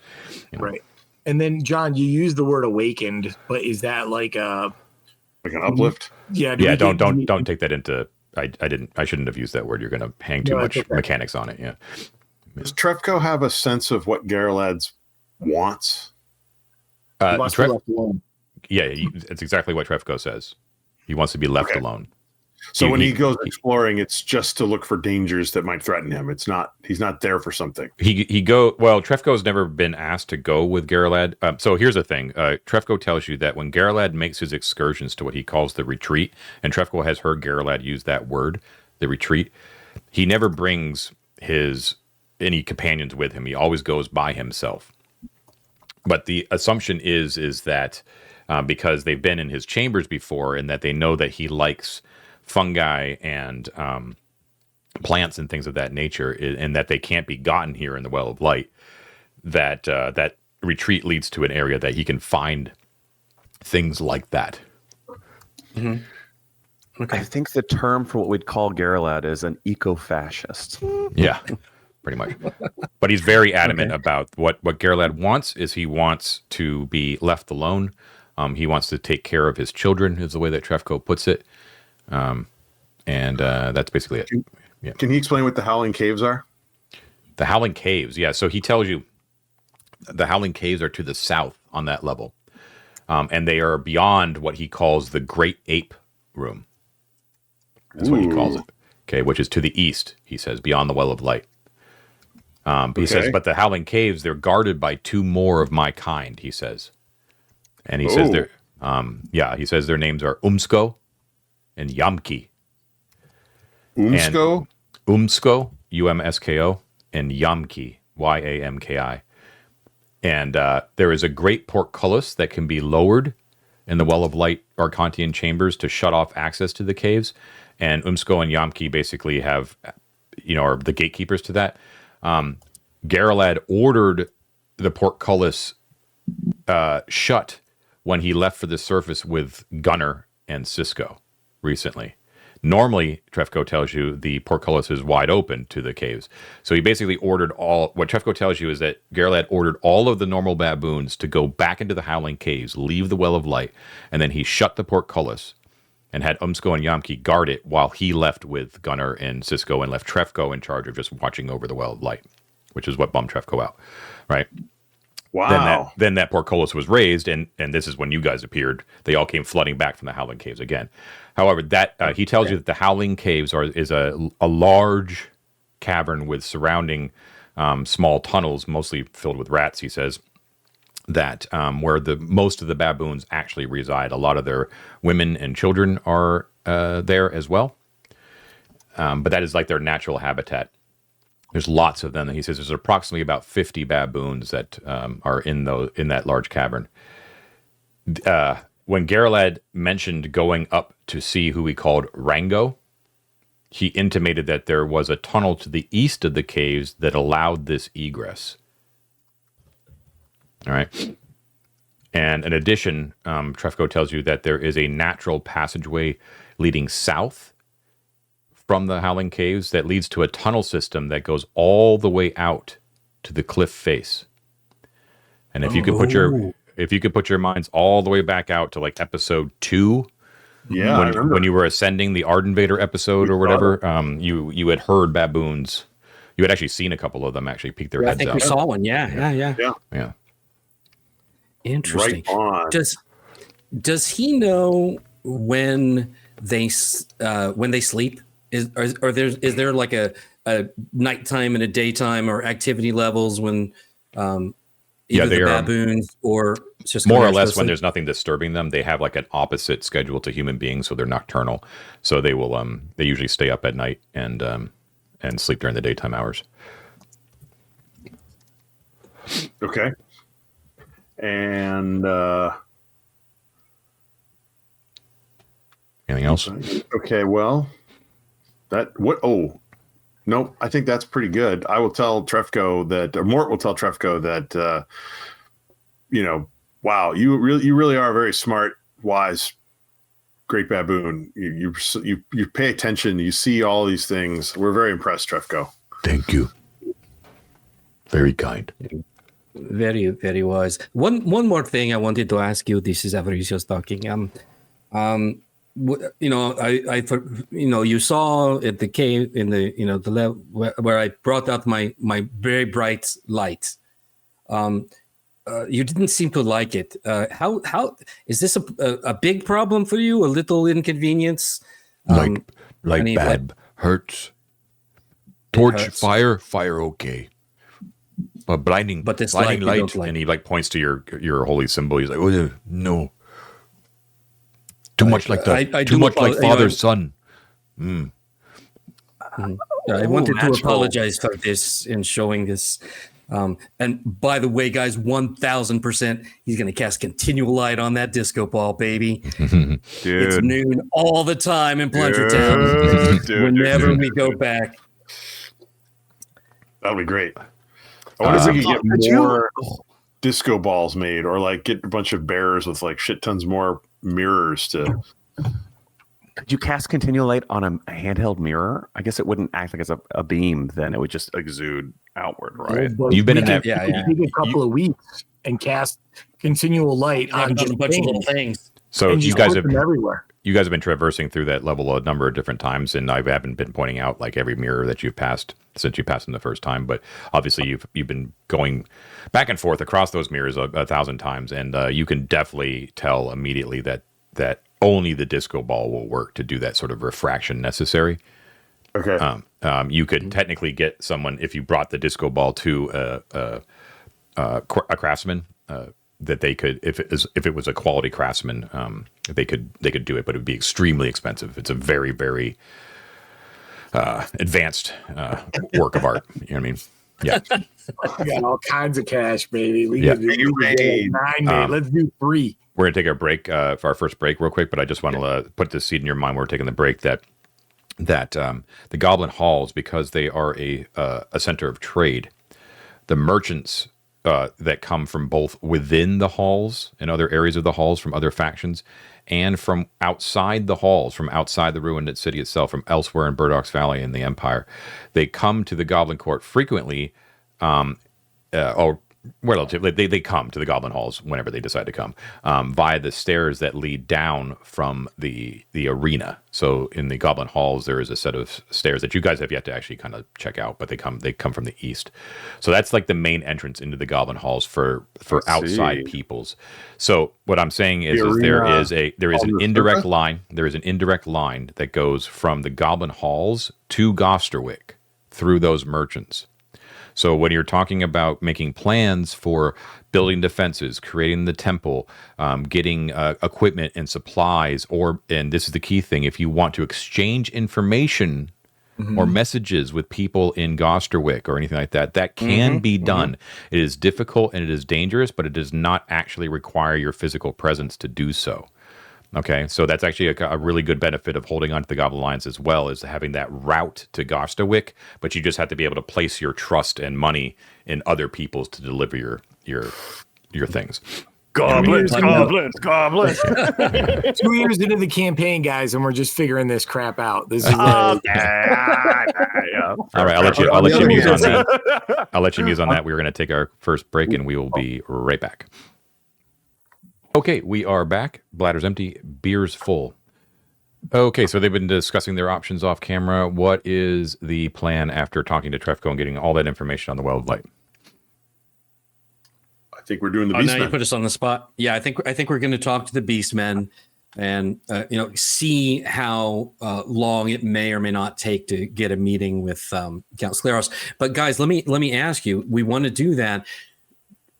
Right. And then, John, you used the word awakened, but is that like an uplift? Yeah. Don't take that into. I shouldn't have used that word. You're going to hang too much mechanics on it. Yeah. Does Trefko have a sense of what Geralad's wants? It's exactly what Trefko says. He wants to be left alone. So when he goes exploring, it's just to look for dangers that might threaten him. He's not there for something. Trefko's never been asked to go with Geralad. So here's the thing. Trefko tells you that when Geralad makes his excursions to what he calls the retreat, and Trefko has heard Geralad use that word, the retreat, he never brings any companions with him. He always goes by himself. But the assumption is that because they've been in his chambers before and that they know that he likes fungi and plants and things of that nature, and that they can't be gotten here in the Well of Light, that retreat leads to an area that he can find things like that. Mm-hmm. Okay. I think the term for what we'd call Geralad is an eco-fascist. Yeah, pretty much. But he's very adamant about what Geralad wants. Is he wants to be left alone. He wants to take care of his children, is the way that Trefko puts it. And that's basically it. Can he explain what the Howling Caves are? The Howling Caves, yeah. So he tells you the Howling Caves are to the south on that level. And they are beyond what he calls the Great Ape Room. That's what he calls it. Okay, which is to the east, he says, beyond the Well of Light. He says, but the Howling Caves, they're guarded by two more of my kind, he says. And he says he says their names are Umsko and Yamki. Umsko? Umsko, Umsko, and Yamki, Yamki. And there is a great portcullis that can be lowered in the Well of Light Arcantian chambers to shut off access to the caves. And Umsko and Yamki basically are the gatekeepers to that. Geralad ordered the portcullis shut when he left for the surface with Gunnar and Cisco recently. Normally, Trefko tells you the portcullis is wide open to the caves. So he basically ordered what Trefko tells you is that Geralad ordered all of the normal baboons to go back into the Howling Caves, leave the Well of Light, and then he shut the portcullis and had Umsko and Yamki guard it while he left with Gunnar and Cisco and left Trefko in charge of just watching over the Well of Light, which is what bummed Trefko out, right? Wow. Then that portcullis was raised, and this is when you guys appeared. They all came flooding back from the Howling Caves again. However, he tells you that the Howling Caves is a large cavern with surrounding small tunnels, mostly filled with rats, he says, that where most of the baboons actually reside. A lot of their women and children are there as well. But that is like their natural habitat. There's lots of them. He says there's approximately about 50 baboons that are in that large cavern. When Geralad mentioned going up to see who he called Rango, he intimated that there was a tunnel to the east of the caves that allowed this egress. All right. And in addition, Trefko tells you that there is a natural passageway leading south from the Howling Caves that leads to a tunnel system that goes all the way out to the cliff face. And if you could put your minds all the way back out to like episode 2, Yeah, when you were ascending the Arden Vader episode or whatever, you had heard baboons. You had actually seen a couple of them actually peek their heads out. I think we saw one. Yeah. Interesting. Right on. Does he know when they sleep? Is there like a nighttime and a daytime or activity levels when either the baboons or just more or less when there's nothing disturbing them, they have like an opposite schedule to human beings, so they're nocturnal. So they will they usually stay up at night and sleep during the daytime hours. Okay. And anything else? Okay, well, nope, I think that's pretty good. I will tell Trefko that, or Mort will tell Trefko that, wow, you really are a very smart, wise, great baboon. You pay attention. You see all these things. We're very impressed, Trefko. Thank you. Very kind. Very, very wise. One more thing I wanted to ask you. This is Avaricios talking. You saw at the cave in the the level where I brought out my very bright light. You didn't seem to like it. How is this a big problem for you? A little inconvenience? Hurts. Torch, fire, okay. But blinding light, and he like points to your holy symbol. He's like, oh no, too much like father's son. I wanted to apologize for this in showing this. And by the way, guys, 1000%, he's going to cast continual light on that disco ball, baby. Dude. It's noon all the time in Plunger Town. Whenever we go back. That'll be great. I wonder if we could get more disco balls made, or like get a bunch of bears with like shit tons more mirrors to. Could you cast continual light on a handheld mirror? I guess it wouldn't act like it's a beam. Then it would just exude outward, right? You've been in that. Yeah. Take a couple of weeks and cast continual light on a bunch of little things. So you guys have everywhere. You guys have been traversing through that level a number of different times, and I haven't been pointing out like every mirror that you've passed since you passed them the first time. But obviously, you've been going back and forth across those mirrors 1,000 times, and you can definitely tell immediately that only the disco ball will work to do that sort of refraction necessary. Okay. You could technically get someone, if you brought the disco ball to a craftsman, that they could, if it was a quality craftsman, they could do it, but it would be extremely expensive. It's a very, very advanced work of art. You know what I mean? Yeah. We got all kinds of cash, baby. Yeah. Let's do 3. We're going to take a break for our first break real quick, but I just want to put this seed in your mind when we're taking the break that the Goblin Halls, because they are a center of trade, the merchants that come from both within the halls and other areas of the halls from other factions, and from outside the halls, from outside the ruined city itself, from elsewhere in Burdock's Valley in the Empire, they come to the Goblin Court frequently, they come to the Goblin Halls whenever they decide to come, via the stairs that lead down from the arena. So in the Goblin Halls, there is a set of stairs that you guys have yet to actually kind of check out, but they come from the east. So that's like the main entrance into the Goblin Halls for outside peoples. So what I'm saying is there is an indirect line. There is an indirect line that goes from the Goblin Halls to Gosterwick through those merchants. So when you're talking about making plans for building defenses, creating the temple, getting equipment and supplies, and this is the key thing, if you want to exchange information or messages with people in Gosterwick or anything like that, that can be done. It is difficult and it is dangerous, but it does not actually require your physical presence to do so. Okay, so that's actually a really good benefit of holding on to the Goblin Alliance as well, is having that route to Gosterwick, but you just have to be able to place your trust and money in other people's to deliver your things. Goblins. 2 years into the campaign, guys, and we're just figuring this crap out. This is All right, I'll let you muse on that. I'll let you muse on that. We're going to take our first break, and we will be right back. Okay, we are back. Bladder's empty, beer's full. Okay, so they've been discussing their options off camera. What is the plan after talking to Trefco and getting all that information on the Well of Light? I think we're doing the Now you beastmen. put us on the spot. Yeah, I think we're going to talk to the beastmen and see how long it may or may not take to get a meeting with Count Scleros. But guys, let me ask you. We want to do that.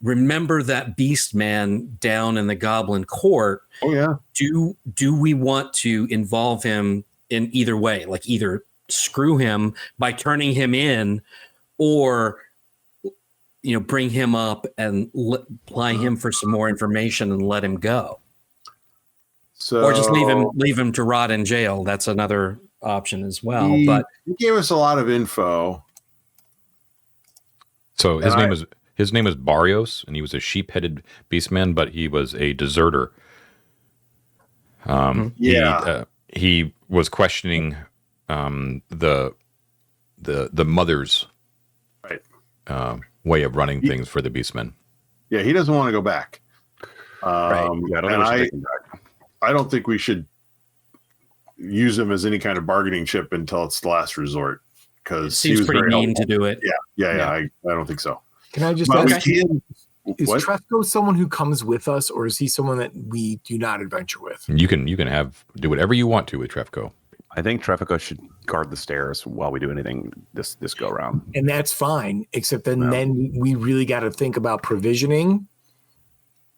Remember that beastman down in the Goblin Court. Oh yeah. Do we want to involve him in either way? Like either screw him by turning him in, or bring him up and apply him for some more information and let him go, or just leave him to rot in jail. That's another option as well. But he gave us a lot of info. So his name is Barrios, and he was a sheep-headed beastman, but he was a deserter. He was questioning the mother's way of running things for the beastmen. Yeah, he doesn't want to go back. Yeah, I don't think we should use him as any kind of bargaining chip until it's the last resort, because he seems was pretty very mean helpful. to do it. Yeah. I don't think so. Can I just But ask, we can. is What? Trefco someone who comes with us, or is he someone that we do not adventure with? You can do whatever you want to with Trefco. I think Trefco should guard the stairs while we do anything this go around. And that's fine, except then we really got to think about provisioning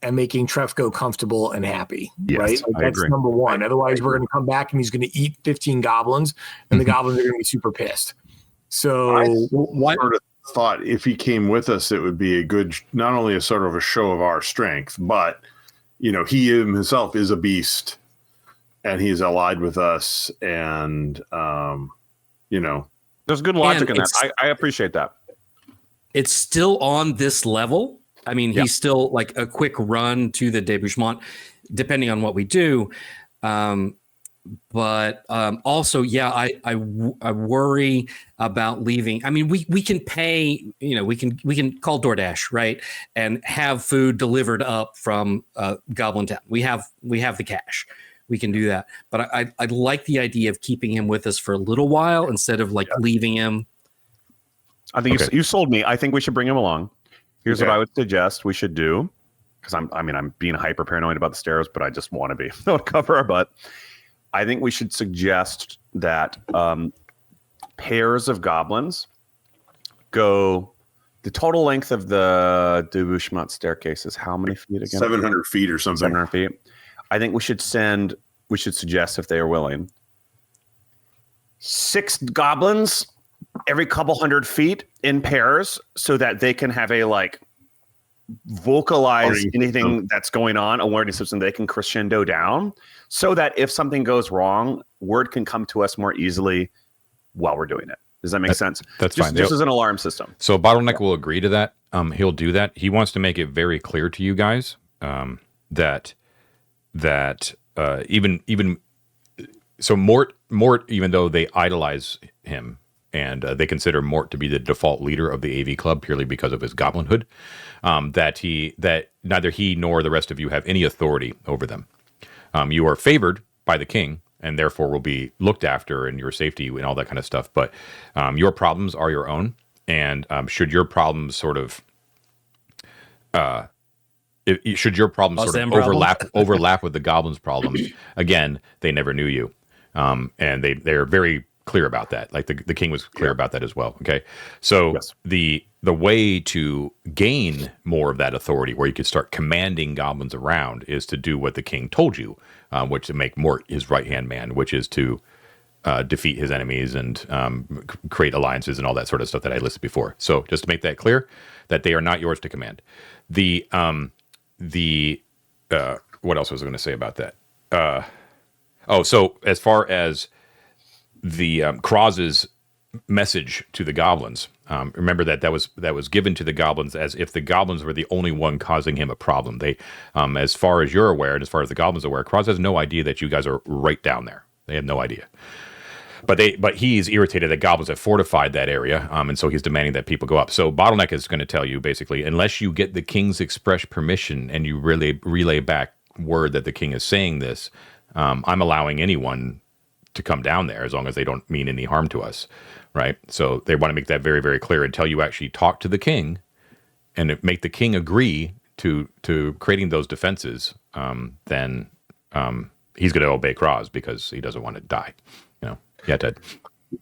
and making Trefco comfortable and happy, Yes, right? Like, I that's agree. number one. Otherwise, we're going to come back and he's going to eat 15 goblins, and the goblins are going to be super pissed. So Sort of thought if he came with us, it would be a good, not only a sort of a show of our strength, but he himself is a beast, and he's allied with us, and There's good logic And in that. I appreciate that. It's still on this level. I mean, he's still like a quick run to the debouchement, depending on what we do. But also, I worry about leaving. I mean, we can pay. We can call DoorDash, right, and have food delivered up from Goblin Town. We have the cash. We can do that. But I like the idea of keeping him with us for a little while instead of leaving him. I think Okay. you sold me. I think we should bring him along. Here's Okay. what I would suggest we should do, because I'm being hyper paranoid about the stairs, but I just want to be to cover our butt. I think we should suggest that pairs of goblins go. The total length of the debouchement staircase is how many feet again? 700 feet or something. 700 feet. I think we should suggest, if they are willing, 6 goblins every couple hundred feet in pairs, so that they can have a vocalize anything that's going on, awareness system they can crescendo down, so that if something goes wrong, word can come to us more easily while we're doing it. Does that make sense? That's fine. Just as an alarm system. So Bottleneck will agree to that. He'll do that. He wants to make it very clear to you guys that even so Mort, even though they idolize him and they consider Mort to be the default leader of the AV Club purely because of his goblinhood, that neither he nor the rest of you have any authority over them. You are favored by the king, and therefore will be looked after and your safety and all that kind of stuff. But your problems are your own, and should your problems sort of overlap with the goblins' problems, again, they never knew you, and they're very clear about that. Like the king was clear about that as well. Okay, so Yes. the way to gain more of that authority, where you could start commanding goblins around, is to do what the king told you, which to make Mort his right hand man, which is to defeat his enemies and create alliances and all that sort of stuff that I listed before. So just to make that clear, that they are not yours to command. What else was I going to say about that? So as far as the Kroz's message to the goblins, remember that was given to the goblins as if the goblins were the only one causing him a problem. They, as far as you're aware, and as far as the goblins are aware, Kroz has no idea that you guys are right down there. They have no idea. But he's irritated that goblins have fortified that area, and so he's demanding that people go up. So Bottleneck is going to tell you, basically, unless you get the king's express permission and you really relay back word that the king is saying this, I'm allowing anyone to come down there as long as they don't mean any harm to us, right? So they want to make that very, very clear until you actually talk to the king and make the king agree to creating those defenses. Then he's going to obey Kroz because he doesn't want to die. Yeah, Ted.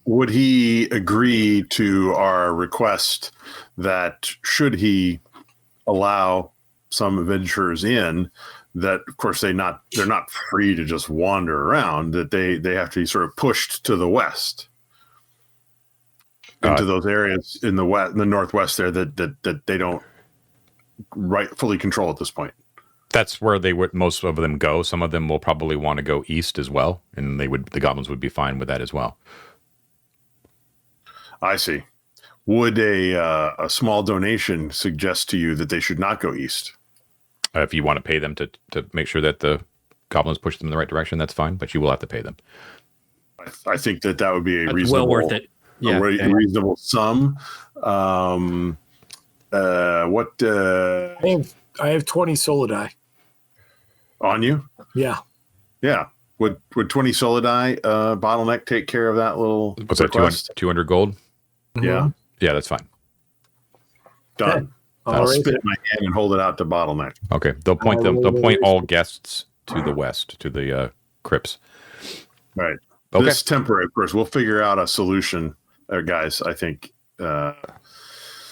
Would he agree to our request that should he allow some adventurers in, that of course they're not free to just wander around, that they have to be sort of pushed to the west into those areas in the west, in the northwest there that they don't rightfully control at this point? That's where most of them go. Some of them will probably want to go east as well, and the goblins would be fine with that as well. I see. Would a small donation suggest to you that they should not go east? If you want to pay them to make sure that the goblins push them in the right direction, that's fine, but you will have to pay them. I think that would be a That's reasonable, well worth it. Yeah. a reasonable sum. I have 20 solidi. On you? Yeah. Yeah. Would 20 solidi Bottleneck take care of that little What's request? that, 200 gold? Yeah. Yeah, that's fine. Done. All I'll right. spit my hand and hold it out to Bottleneck. Okay, they'll point all guests to the west, to the crypts. Right. Okay. This temporary, of course. We'll figure out a solution there, guys. I think.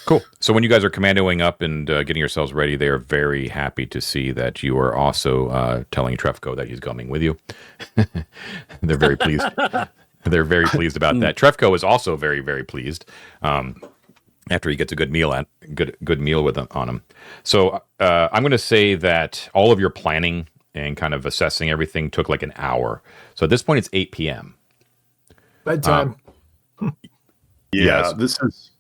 Cool. So when you guys are commandoing up and getting yourselves ready, they are very happy to see that you are also telling Trefko that he's coming with you. They're very pleased. They're very pleased about that. Trefko is also very, very pleased after he gets a good meal on him. So I'm going to say that all of your planning and kind of assessing everything took like an hour. So at this point, it's 8 p.m. Bedtime. Yeah. Yes. This is.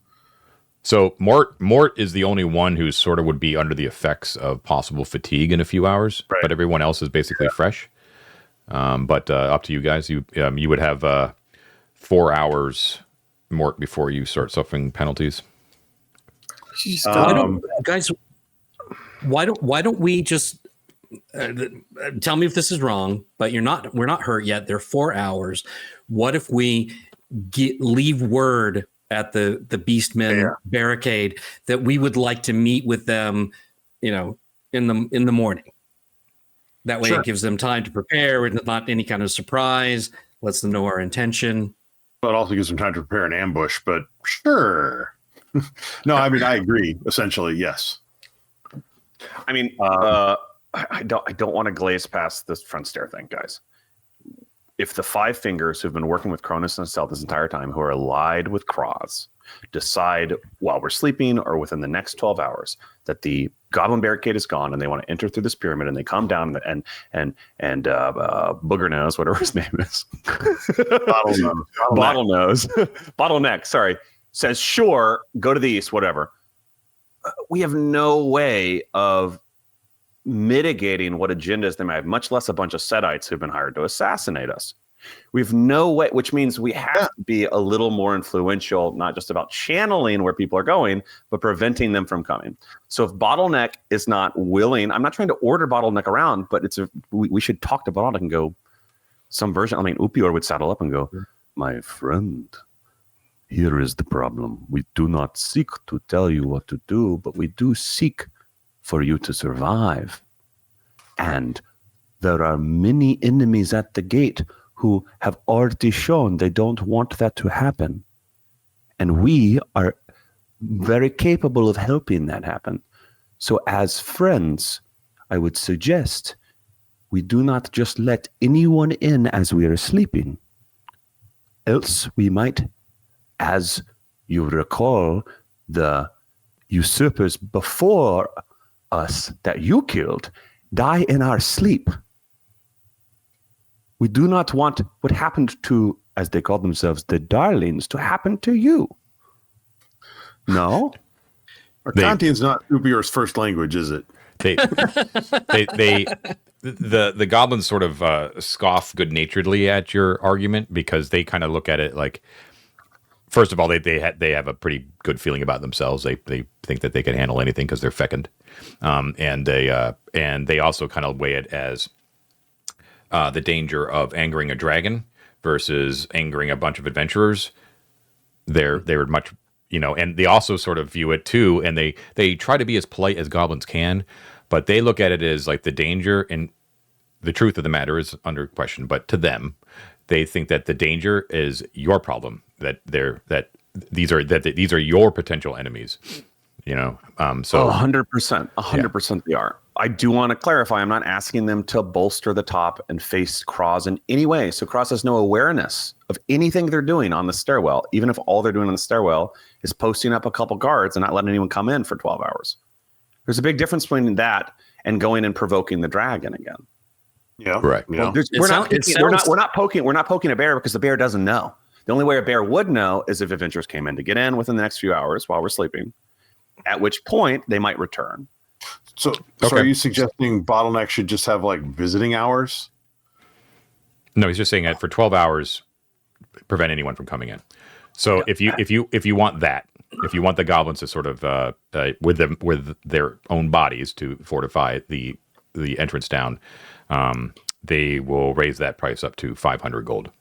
So Mort is the only one who sort of would be under the effects of possible fatigue in a few hours, Right. but everyone else is basically fresh. But up to you guys. You would have 4 hours, Mort, before you start suffering penalties. She's Why don't we just tell me if this is wrong? But we're not hurt yet. They're 4 hours. What if we leave word at the beastmen barricade that we would like to meet with them, in the morning? That way Sure. It gives them time to prepare. It's not any kind of surprise. Lets them know our intention. But also gives them time to prepare an ambush. But sure. No, I mean I agree. Essentially, yes. I mean, I don't want to glaze past this front stair thing, guys. If the Five Fingers who've been working with Cronus and Stealth this entire time, who are allied with Kroz, decide while we're sleeping or within the next 12 hours that the Goblin Barricade is gone and they want to enter through this pyramid, and they come down and Booger Nose, whatever his name is, Bottleneck, sorry, says, sure, go to the east, whatever. We have no way of mitigating what agendas they might have, much less a bunch of Setites who've been hired to assassinate us. We have no way, which means we have to be a little more influential, not just about channeling where people are going, but preventing them from coming. So if Bottleneck is not willing, I'm not trying to order Bottleneck around, but we should talk to Bottleneck and go some version. I mean, Upior would saddle up and go, my friend, here is the problem. We do not seek to tell you what to do, but we do seek for you to survive. And there are many enemies at the gate who have already shown they don't want that to happen. And we are very capable of helping that happen. So as friends, I would suggest we do not just let anyone in as we are sleeping. Else we might, as you recall, the usurpers before us that you killed, die in our sleep. We do not want what happened to, as they call themselves, the darlings, to happen to you. No? Arcantian's not Ubior's first language, is it? The goblins sort of scoff good-naturedly at your argument because they kind of look at it like, first of all, they have a pretty good feeling about themselves. They think that they can handle anything because they're fecund, and they also kind of weigh it as the danger of angering a dragon versus angering a bunch of adventurers. They're much, and they also sort of view it too, and they try to be as polite as goblins can, but they look at it as like the danger, and the truth of the matter is under question. But to them, they think that the danger is your problem. That these are your potential enemies. So 100%, 100% they are. I do want to clarify, I'm not asking them to bolster the top and face Cross in any way. So Cross has no awareness of anything they're doing on the stairwell, even if all they're doing on the stairwell is posting up a couple guards and not letting anyone come in for 12 hours. There's a big difference between that and going and provoking the dragon again. Yeah, right. Yeah. We're not poking a bear because the bear doesn't know. The only way a bear would know is if adventurers came in to get in within the next few hours while we're sleeping, at which point they might return. So are you suggesting Bottleneck should just have like visiting hours? No, he's just saying that for 12 hours, prevent anyone from coming in. So if you want that, if you want the goblins to sort of with their own bodies to fortify the entrance down, they will raise that price up to 500 gold,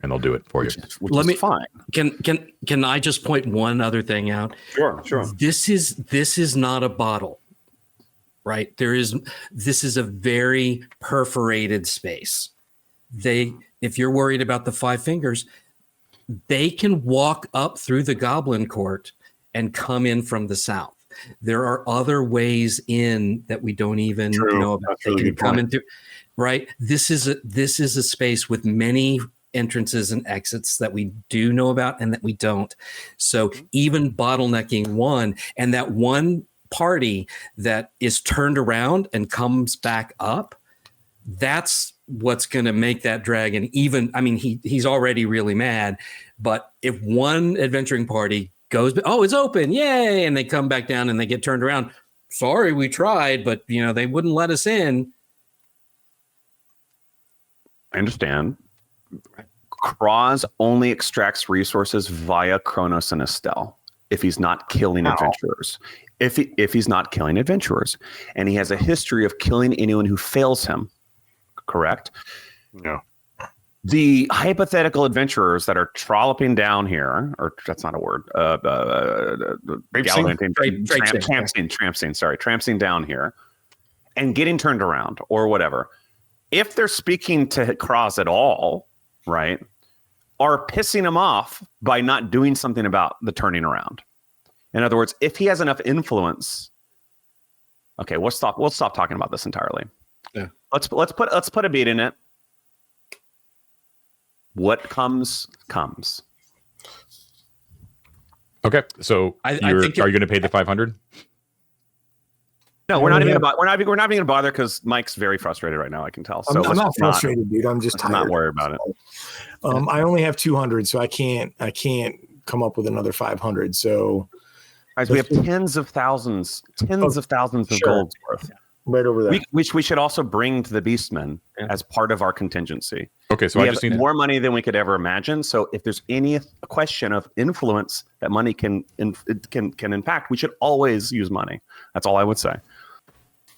and they'll do it for you. Which is fine. Can I just point one other thing out? Sure. This is not a bottle, right? This is a very perforated space. If you're worried about the five fingers, they can walk up through the goblin court and come in from the south. There are other ways in that we don't even know about. That's They really can good come point. in through, right? This is a space with many entrances and exits that we do know about and that we don't. So even bottlenecking one, and that one party that is turned around and comes back up, that's what's going to make that dragon even. I mean, he's already really mad, but if one adventuring party goes, oh, it's open, yay, and they come back down and they get turned around, sorry, we tried, but they wouldn't let us in. I understand. Kraz only extracts resources via Kronos and Estelle if he's not killing adventurers. If he's not killing adventurers, and he has a history of killing anyone who fails him, correct? No. The hypothetical adventurers that are trolloping down here, or that's not a word, trampsing down here and getting turned around or whatever. If they're speaking to Cross at all, right, are pissing him off by not doing something about the turning around. In other words, if he has enough influence, okay, we'll stop talking about this entirely. Yeah. Let's put a beat in it. What comes. Okay, so I think are you going to pay the 500? No, we're not even going to bother because Mike's very frustrated right now. I can tell. So I'm not frustrated, dude. I'm just tired. Not worry about it. I only have 200, so I can't come up with another 500. So, guys, we have tens of thousands of gold worth. Right over there. Which we should also bring to the beastmen as part of our contingency. Okay, so we I have just need more money than we could ever imagine. So if there's any question of influence that money can impact, we should always use money. That's all I would say.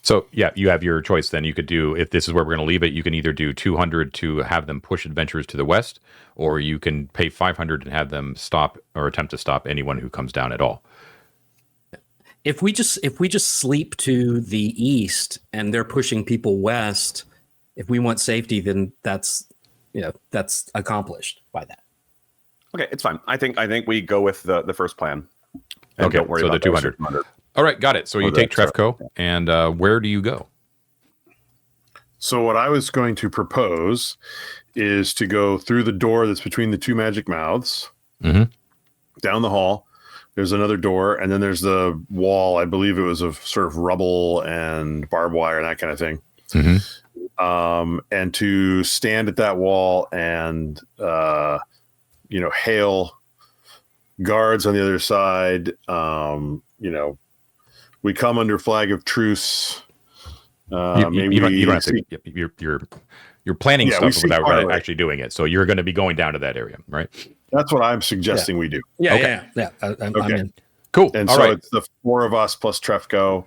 So yeah, you have your choice. Then you could do, if this is where we're going to leave it, you can either do 200 to have them push adventurers to the west, or you can pay 500 and have them stop or attempt to stop anyone who comes down at all. If we just sleep to the east and they're pushing people west, if we want safety, then that's that's accomplished by that. Okay, it's fine. I think we go with the first plan. And Okay, don't worry so about the 200. All right, got it. So you take Trefco, and where do you go? So what I was going to propose is to go through the door that's between the two magic mouths, down the hall. There's another door, and then there's the wall. I believe it was of sort of rubble and barbed wire and that kind of thing. And to stand at that wall and hail guards on the other side. We come under flag of truce. You don't have to. You're planning stuff without actually doing it. So you're going to be going down to that area, right? That's what I'm suggesting we do. Yeah. Okay. I'm in. Cool. And all so right. it's the 4 of us plus Trefco.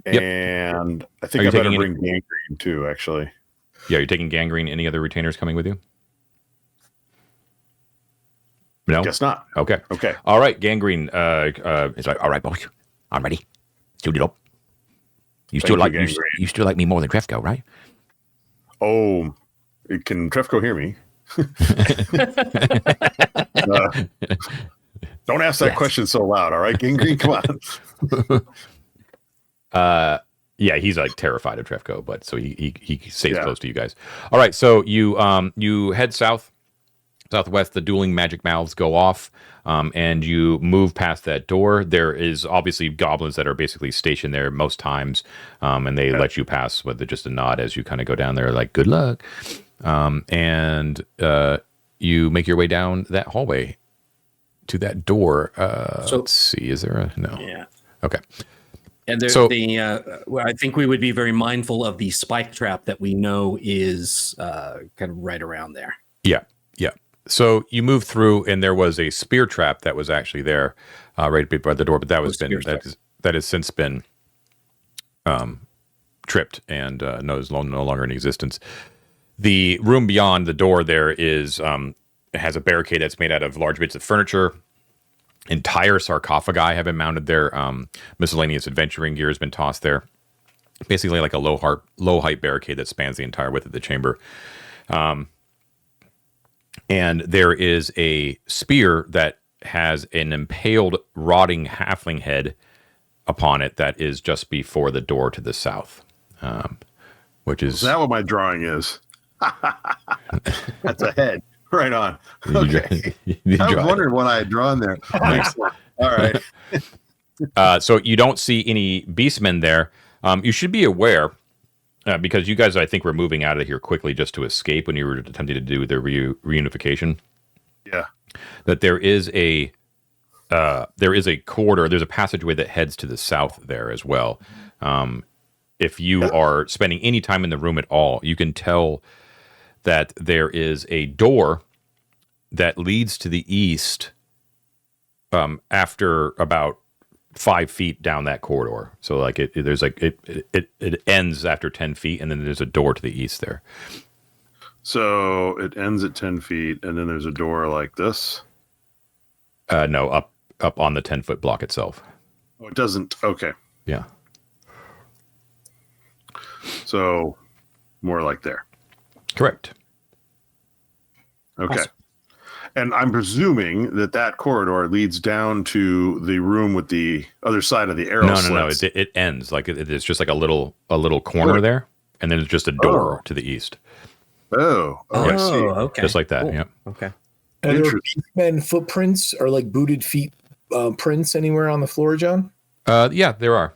And I think I better bring gangrene too, actually. Yeah, you're taking gangrene. Any other retainers coming with you? No? Guess not. Okay. Okay. All right, gangrene. It's like, all right, boys. I'm ready. Suit it up. You still like me more than Trefco, right? Oh, can Trefco hear me? Don't ask that question so loud, all right, gangrene? Come on. Yeah, he's like terrified of Trefco, but so he stays close to you guys. All right, so you head southwest. The dueling magic mouths go off, and you move past that door. There is obviously goblins that are basically stationed there most times, and they let you pass with just a nod as you kind of go down there, like good luck. And you make your way down that hallway to that door. Let's see, is there a no? Yeah. Okay. And I think we would be very mindful of the spike trap that we know is kind of right around there. Yeah. So you move through, and there was a spear trap that was actually there, right by the door, but that has since been tripped and is no longer in existence. The room beyond the door there has a barricade that's made out of large bits of furniture. Entire sarcophagi have been mounted there. Miscellaneous adventuring gear has been tossed there. Basically, like a low height barricade that spans the entire width of the chamber. And there is a spear that has an impaled, rotting halfling head upon it that is just before the door to the south, which is... Is that what my drawing is? That's a head. Right on. Okay. I was wondering what I had drawn there. All right. So you don't see any beastmen there. You should be aware... because you guys, I think, were moving out of here quickly just to escape when you were attempting to do the reunification. Yeah. That there is a corridor, there's a passageway that heads to the south there as well. If you are spending any time in the room at all, you can tell that there is a door that leads to the east after about 5 feet down that corridor. So like it ends after 10 feet, and then there's a door to the east there. So it ends at 10 feet, and then there's a door like this. No, up on the 10-foot block itself. Oh, it doesn't. Okay. Yeah. So more like there. Correct. Okay. Awesome. And I'm presuming that corridor leads down to the room with the other side of the arrow slits. No. It ends like it's just like a little corner there, and then it's just a door to the east. Oh, I see. Okay. Just like that. Cool. Yeah. Okay. Are there beastmen footprints or like booted feet prints anywhere on the floor, John? Yeah, there are.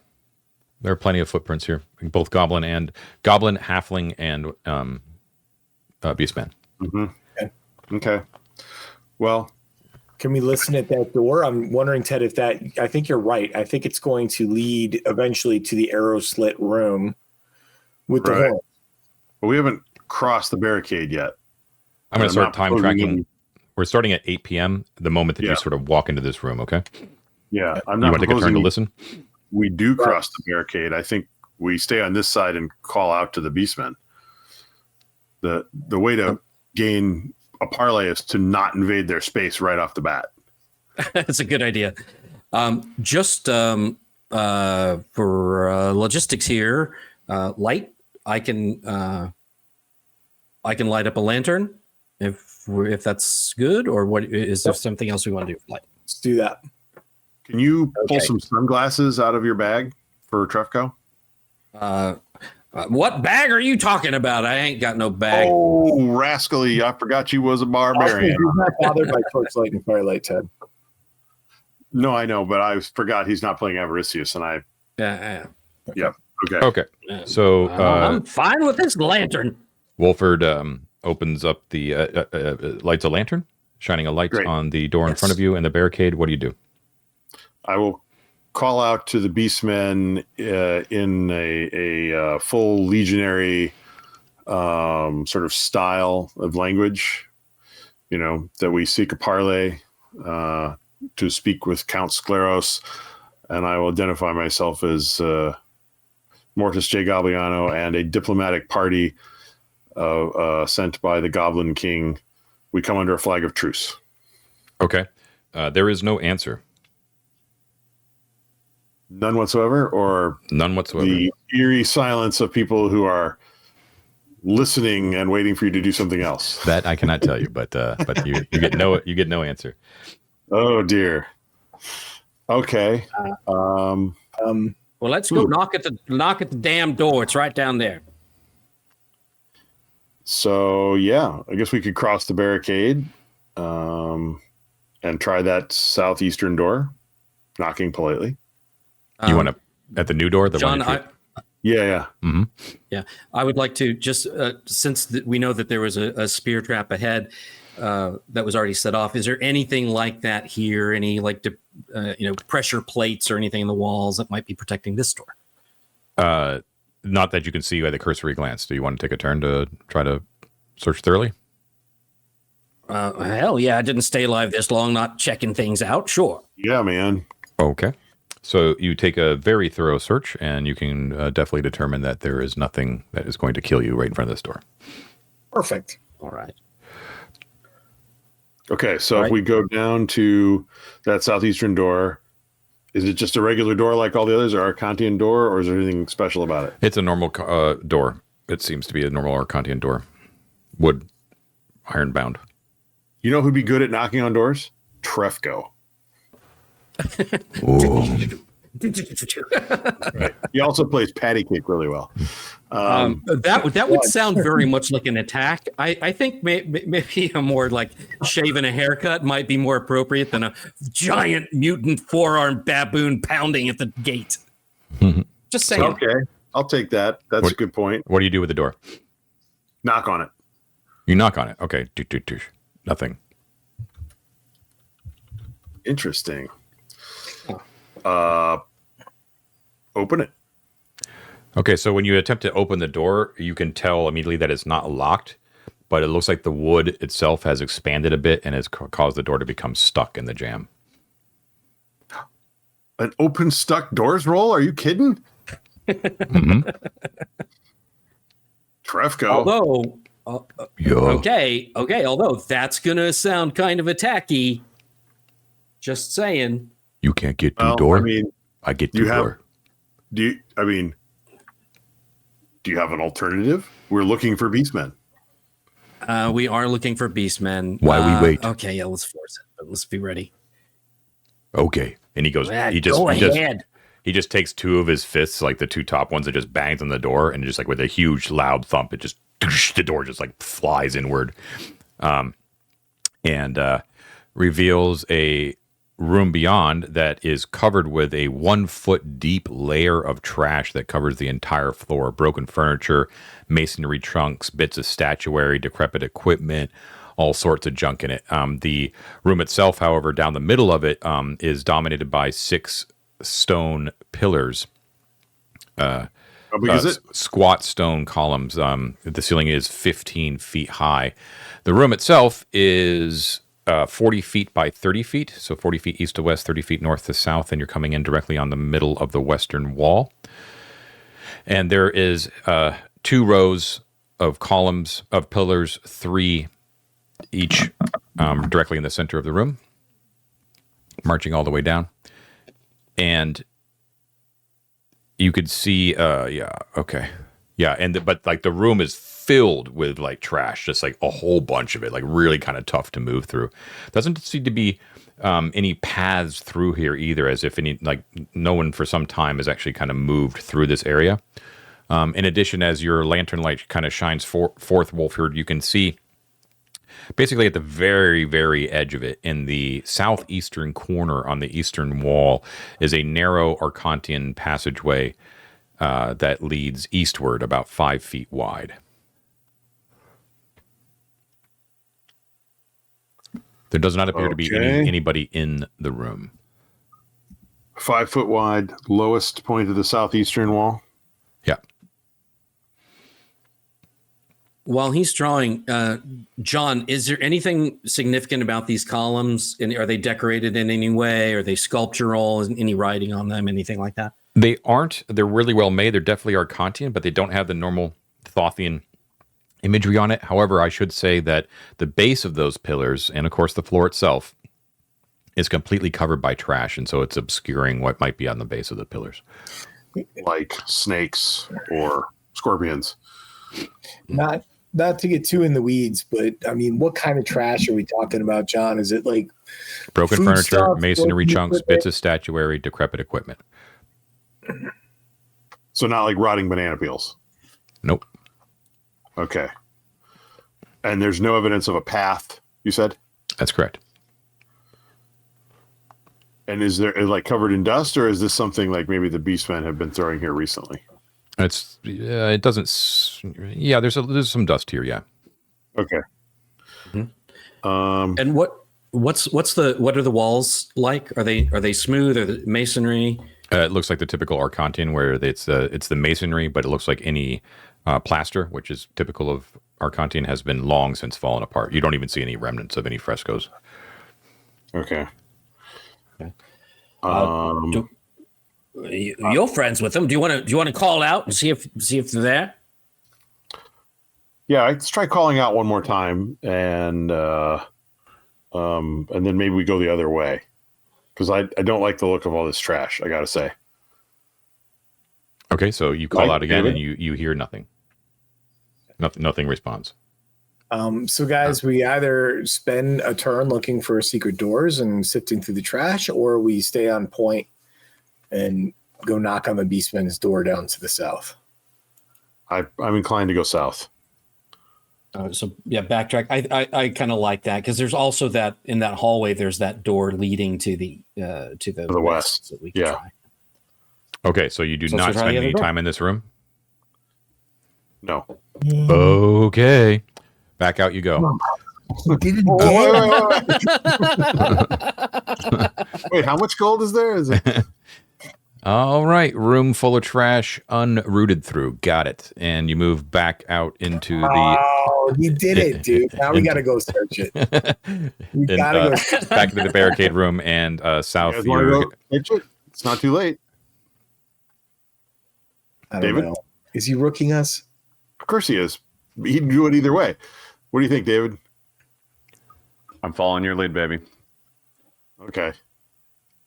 There are plenty of footprints here, both goblin, halfling, and beastmen. Mm-hmm. Okay. Well, can we listen at that door? I'm wondering, Ted, I think you're right. I think it's going to lead eventually to the arrow slit room with the horn. Well, we haven't crossed the barricade yet. I'm going to start time tracking. We're starting at 8 p.m. the moment that you sort of walk into this room, okay? Yeah. I'm not. You want to take a turn to listen? listen? We do cross the barricade. I think we stay on this side and call out to the beastmen. The way to gain a parlay is to not invade their space right off the bat. That's a good idea. Just for logistics here, Light, I can I can light up a lantern if that's good, or what is there something else we want to do? Like, Let's do that. Can you pull Okay. some sunglasses out of your bag for Trefco? what bag are you talking about? I ain't got no bag. Oh, rascally! I forgot you was a Also, barbarian. he's not bothered by torchlight and firelight, Ted. No, I know, but I forgot he's not playing Avaricious, and I. Yeah. Yep. Okay. Okay. So I'm fine with this lantern. Wolford opens up the lights a lantern, shining a light Great. on the door in front of you and the barricade. What do you do? I will call out to the beastmen in a full legionary sort of style of language, that we seek a parley to speak with Count Scleros, and I will identify myself as Mortis J. Gobliano and a diplomatic party sent by the Goblin King. We come under a flag of truce. Okay. There is no answer. None whatsoever, or None whatsoever. the eerie silence of people who are listening and waiting for you to do something else. That I cannot tell you, but you get no answer. Oh dear. Okay. Well, let's go knock at the damn door. It's right down there. So yeah, I guess we could cross the barricade and try that southeastern door, knocking politely. You want to at the new door? The John, one Yeah. Yeah, I would like to just since we know that there was a spear trap ahead that was already set off. Is there anything like that here? Any pressure plates or anything in the walls that might be protecting this door? not that you can see at a cursory glance. Do you want to take a turn to try to search thoroughly? Hell yeah, I didn't stay alive this long, not checking things out. Sure. Yeah, man. Okay. So you take a very thorough search, and you can definitely determine that there is nothing that is going to kill you right in front of this door. Perfect. All right. Okay, so if we go down to that southeastern door, is it just a regular door like all the others, or a Arcantian door, or is there anything special about it? It's a normal door. It seems to be a normal Arcantian door. Wood, iron bound. You know who'd be good at knocking on doors? Trefco. Right. He also plays patty cake really well. That would sound very much like an attack. I think maybe a more like shaving a haircut might be more appropriate than a giant mutant four-armed baboon pounding at the gate. Just saying. Okay, I'll take that. That's a good point. What do you do with the door? Knock on it. You knock on it. Okay. Nothing. Interesting. Open it. Okay, so when you attempt to open the door, you can tell immediately that it's not locked, but it looks like the wood itself has expanded a bit and has caused the door to become stuck in the jam. An open stuck doors roll? Are you kidding? Mm-hmm. Trefco. Although, Yeah. okay. Although that's gonna sound kind of attacky. Just saying. You can't get through Well, door. I mean, I get through door. do you have an alternative? We're looking for beastmen. We are looking for beastmen. Why we wait? Okay, yeah, let's force it. But let's be ready. Okay. And he goes, Go he ahead. just takes two of his fists, like the two top ones, and just bangs on the door, and just like with a huge loud thump, it just the door just like flies inward, and reveals a room beyond that is covered with a 1 foot deep layer of trash that covers the entire floor. Broken furniture, masonry trunks, bits of statuary, decrepit equipment, all sorts of junk in it. The room itself, however, down the middle of it is dominated by 6 stone pillars. How big is it? Squat stone columns. The ceiling is 15 feet high. The room itself is 40 feet by 30 feet. So 40 feet east to west, 30 feet north to south, and you're coming in directly on the middle of the western wall. And there is 2 rows of columns, of pillars, 3 each directly in the center of the room, marching all the way down. And you could see, Yeah, but like the room is filled with like trash, just like a whole bunch of it, like really kind of tough to move through. Doesn't seem to be any paths through here either, as if no one for some time has actually kind of moved through this area. In addition, as your lantern light kind of shines forth, Wolford, you can see basically at the very, very edge of it, in the southeastern corner on the eastern wall, is a narrow Arcantian passageway that leads eastward about 5 feet wide. There does not appear to be anybody in the room. 5 foot wide, lowest point of the southeastern wall. Yeah. While he's drawing, John, is there anything significant about these columns? And are they decorated in any way? Are they sculptural? Is any writing on them? Anything like that? They aren't. They're really well made. They're definitely Arcantian, but they don't have the normal Thothian imagery on it. However, I should say that the base of those pillars, and of course the floor itself, is completely covered by trash, and so it's obscuring what might be on the base of the pillars. Like snakes or scorpions. Not to get too in the weeds, but I mean, what kind of trash are we talking about, John? Is it like broken food furniture, stuff, masonry broken chunks, equipment? bits of statuary, decrepit equipment? So not like rotting banana peels. Nope. Okay. And there's no evidence of a path, you said? That's correct. And is there like covered in dust, or is this something like maybe the beastmen have been throwing here recently? It doesn't. Yeah, there's some dust here. Yeah. Okay. Mm-hmm. And what are the walls like? Are they smooth? Are they masonry? It looks like the typical Arcantian, where it's the masonry, but it looks like any plaster, which is typical of Arcantian, has been long since fallen apart. You don't even see any remnants of any frescoes. Okay. You're friends with them. Do you want to call out and see if they're there? Yeah, let's try calling out one more time, and then maybe we go the other way, because I don't like the look of all this trash, I gotta say. Okay, so you call out again, David? and you hear nothing. Nothing responds. So guys, we either spend a turn looking for secret doors and sifting through the trash, or we stay on point and go knock on the beastman's door down to the south. I'm inclined to go south. So yeah, backtrack. I kind of like that, because there's also that in that hallway. There's that door leading to the west. that we can Yeah. try. Okay, so you do So not let's try spend the other any door. time in this room? No. Okay. Back out you go. Wait, how much gold is there? Is it? All right, room full of trash, unrooted through. Got it. And you move back out into Oh, you did it, dude. Now we got to go search it. We got to go. back into the barricade room and You south. guys wanna go search it? It's not too late. I don't David? know. Is he rooking us? Of course he is. He'd do it either way. What do you think, David? I'm following your lead, baby. Okay.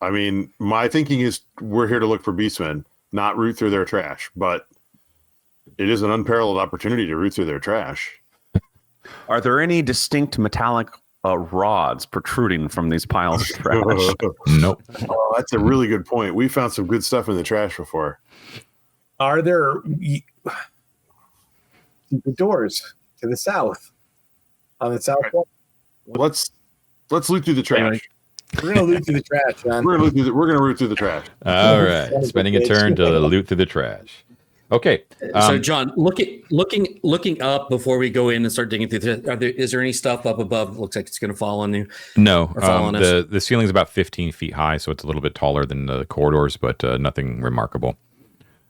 I mean, my thinking is we're here to look for beastmen, not root through their trash, but it is an unparalleled opportunity to root through their trash. Are there any distinct metallic rods protruding from these piles of trash? Nope. Oh, that's a really good point. We found some good stuff in the trash before. Are there secret doors to the south? On the south wall? Let's loot through the trash. We're going to loot through the trash, man. We're gonna root through the trash. All right. Spending a turn to loot through the trash. Okay. So John, looking up before we go in and start digging through. Is there any stuff up above that looks like it's going to fall on you? No. Or fall on us? The ceiling's about 15 feet high, so it's a little bit taller than the corridors, but nothing remarkable.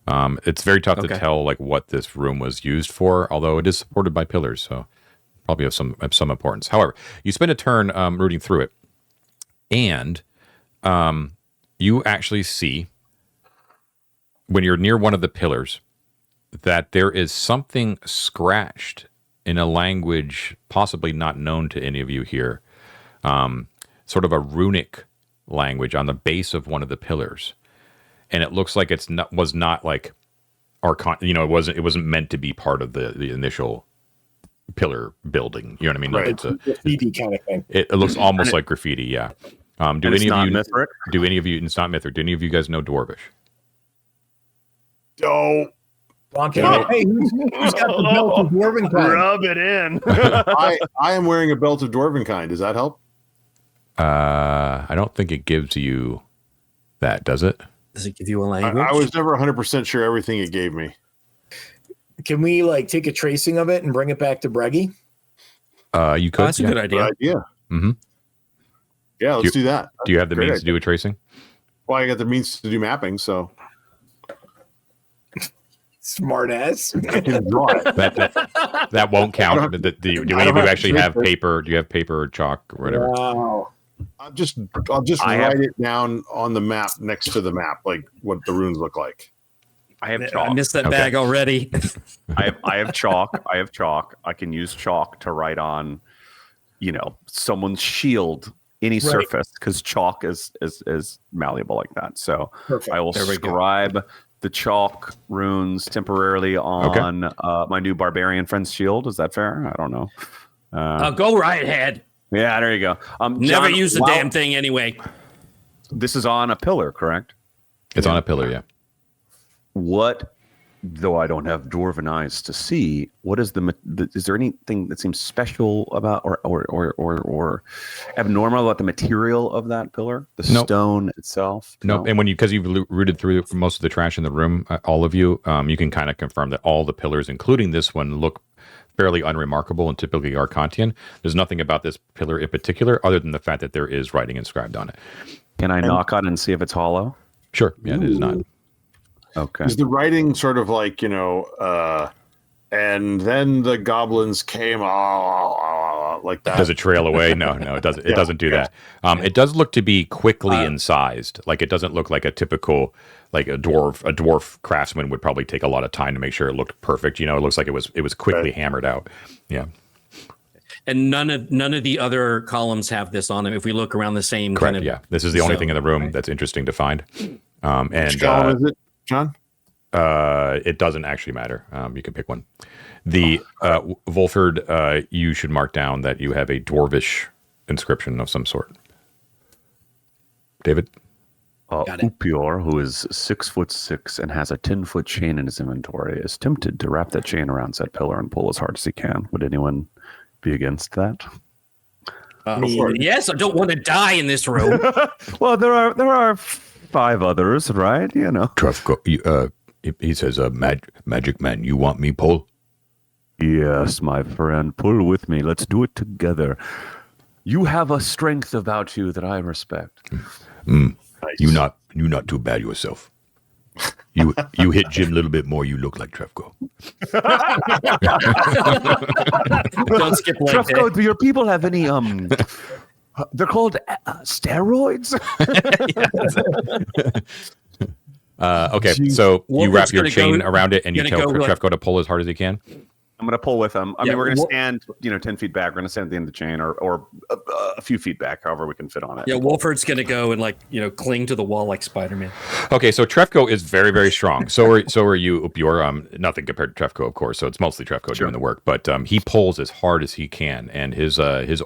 It's very tough to tell like what this room was used for, although it is supported by pillars, so probably of some importance. However, you spend a turn rooting through it, and you actually see, when you're near one of the pillars, that there is something scratched in a language possibly not known to any of you here, sort of a runic language on the base of one of the pillars. And it looks like was not like it wasn't meant to be part of the initial pillar building. You know what I mean? Right. Like it's graffiti kind of thing. it looks almost like graffiti. Yeah. Do And any it's of not you Mithric? do any of you? It's not Mithric. Do any of you guys know Dwarvish? Oh, Hey, who's got the belt of Dwarven kind? Rub it in. I am wearing a belt of Dwarven kind. Does that help? I don't think it gives you that, does it? Does it give you a I, language? I was never 100% sure everything it gave me. Can we like take a tracing of it and bring it back to Breggy? You could. That's a good idea. Good idea. Mm-hmm. Yeah, let's do that. Do you have the Great means to idea. do a tracing? Well, I got the means to do mapping, so Smart ass. I can draw it. That won't count. Do any of you actually have paper. paper? Do you have paper or chalk or whatever? Wow. I'll just I write have- it down on the map next to the map, like what the runes look like. I have I chalk. missed that Okay. bag already. I have chalk. I have chalk. I can use chalk to write on, someone's shield, any surface, because chalk is malleable like that. So Perfect. I will There we go. scribe the chalk runes temporarily on my new barbarian friend's shield. Is that fair? I don't know. Go right ahead. Yeah, there you go. Never John, use the damn thing anyway. This is on a pillar, correct? It's on a pillar, yeah. What, though I don't have dwarven eyes to see, what is is there anything that seems special about or abnormal about the material of that pillar, the Nope. stone itself? No, and because you've rooted through most of the trash in the room, all of you, you can kind of confirm that all the pillars, including this one, look fairly unremarkable and typically Arcantian. There's nothing about this pillar in particular other than the fact that there is writing inscribed on it. Can I knock on it and see if it's hollow? Sure, yeah, it is not. Okay. Is the writing sort of like, and then the goblins came like that? Does it trail away? No, it doesn't. It doesn't do that. It does look to be quickly incised. Like it doesn't look like a typical, like a dwarf craftsman would probably take a lot of time to make sure it looked perfect. It looks like it was quickly hammered out. Yeah, And none of the other columns have this on them. If we look around the same correct. kind of Yeah, this is the only zone, thing in the room right? that's interesting to find. Which column is it, John? It doesn't actually matter. You can pick one. The Wolford, you should mark down that you have a dwarvish inscription of some sort. David? Got it. Upior, who is 6'6" and has a 10-foot chain in his inventory, is tempted to wrap that chain around said pillar and pull as hard as he can. Would anyone be against that? Yes, I don't want to die in this room. Well, there are 5 others, right? Trufko, he says, magic man, you want me, Paul? Yes, my friend, pull with me. Let's do it together. You have a strength about you that I respect. Nice. You not too bad yourself. You hit Jim a little bit more, you look like Trefko. Don't skip leg day. Trefco, do your people have any they're called steroids? Okay, so you Wolford's wrap your gonna chain go- around it and you gonna tell go, like- Trefko to pull as hard as he can. I'm going to pull with him. I Yeah, mean, we're going to Wol- stand, 10 feet back. We're going to stand at the end of the chain or a few feet back, however we can fit on it. Yeah, Wolford's gonna go and cling to the wall like Spider-Man. Okay, so Trefko is very, very strong. So are you, Upior. Nothing compared to Trefko, of course. So it's mostly Trefko doing the work. But he pulls as hard as he can, and his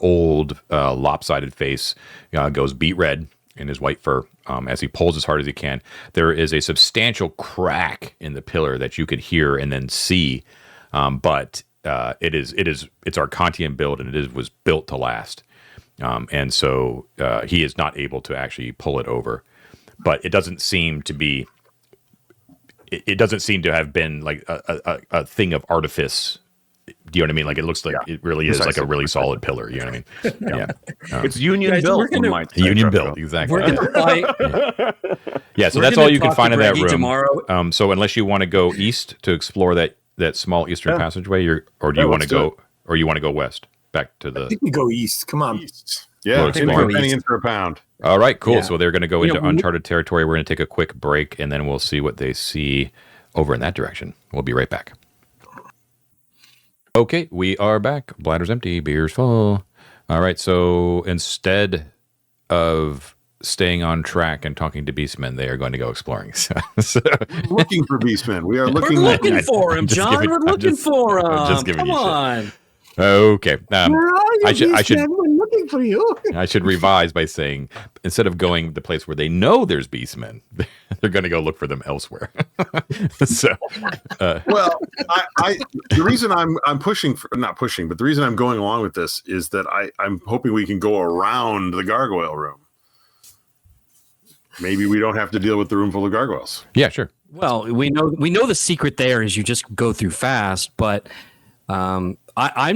old lopsided face goes beet red in his white fur as he pulls as hard as he can. There is a substantial crack in the pillar that you could hear and then see, but it's Arcantian build, and it was built to last. And so he is not able to actually pull it over. But it doesn't seem to be. It doesn't seem to have been like a thing of artifice. Do you know what I mean? Like it looks like it really is like a really solid pillar. You know what I mean? Yeah. It's union Guys, built. we're gonna- one might say, Union Trefco. built, exactly. We're gonna fight. Yeah, so we're that's gonna all you can talk find to in that Greggy room. tomorrow. So unless you want to go east to explore that small eastern passageway, or do you want to let's do go west back to I the? think we go east. Come on. East. Yeah, Well, in for a explore. penny, in for a pound. All right, cool. Yeah. So they're going to go You into know, uncharted territory. We're going to take a quick break, and then we'll see what they see over in that direction. We'll be right back. Okay, we are back. Bladder's empty, beer's full. All right, so instead of staying on track and talking to beastmen, they are going to go exploring. So, Looking for beastmen. We are We're looking. looking for him, I'm just John. giving- We're I'm looking just- for him. I'm just giving Come you shit. on. okay. Where are you, I should- beastmen? We're looking for you. I should revise by saying, instead of going the place where they know there's beastmen, they're going to go look for them elsewhere. So, Well, the reason I'm pushing for, not pushing, but the reason I'm going along with this is that I'm hoping we can go around the gargoyle room. Maybe we don't have to deal with the room full of gargoyles. yeah, sure. Well, we know the secret there is you just go through fast, but I'm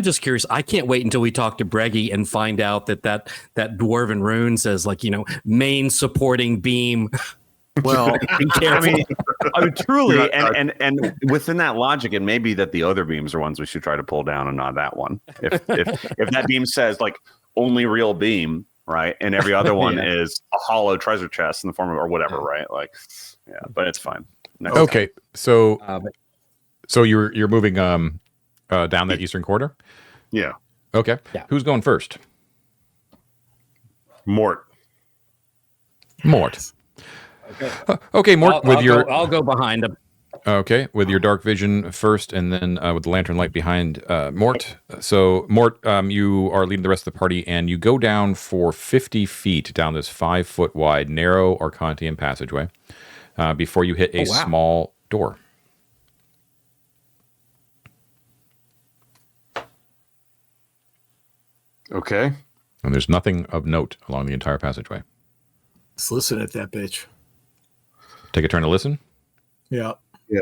just curious. I can't wait until we talk to Breggy and find out that dwarven rune says, like, main supporting beam. Well, Be careful. I mean, truly, You're not- and within that logic, it may be that the other beams are ones we should try to pull down and not that one. If that beam says like only real beam, right, and every other one is a hollow treasure chest in the form of or whatever, right? Like, yeah, but it's fine. Next time. Okay, so But you're moving down that eastern corridor. Yeah. Okay, Yeah. Who's going first? Mort. Mort. Okay, Mort, I'll go behind him. Okay, with your dark vision first, and then with the lantern light behind Mort. So, Mort, you are leading the rest of the party, and you go down for 50 feet down this 5-foot wide, narrow Arcantian passageway before you hit a small door. Okay. And there's nothing of note along the entire passageway. Let's listen at that bitch. Take a turn to listen. Yeah. Yeah.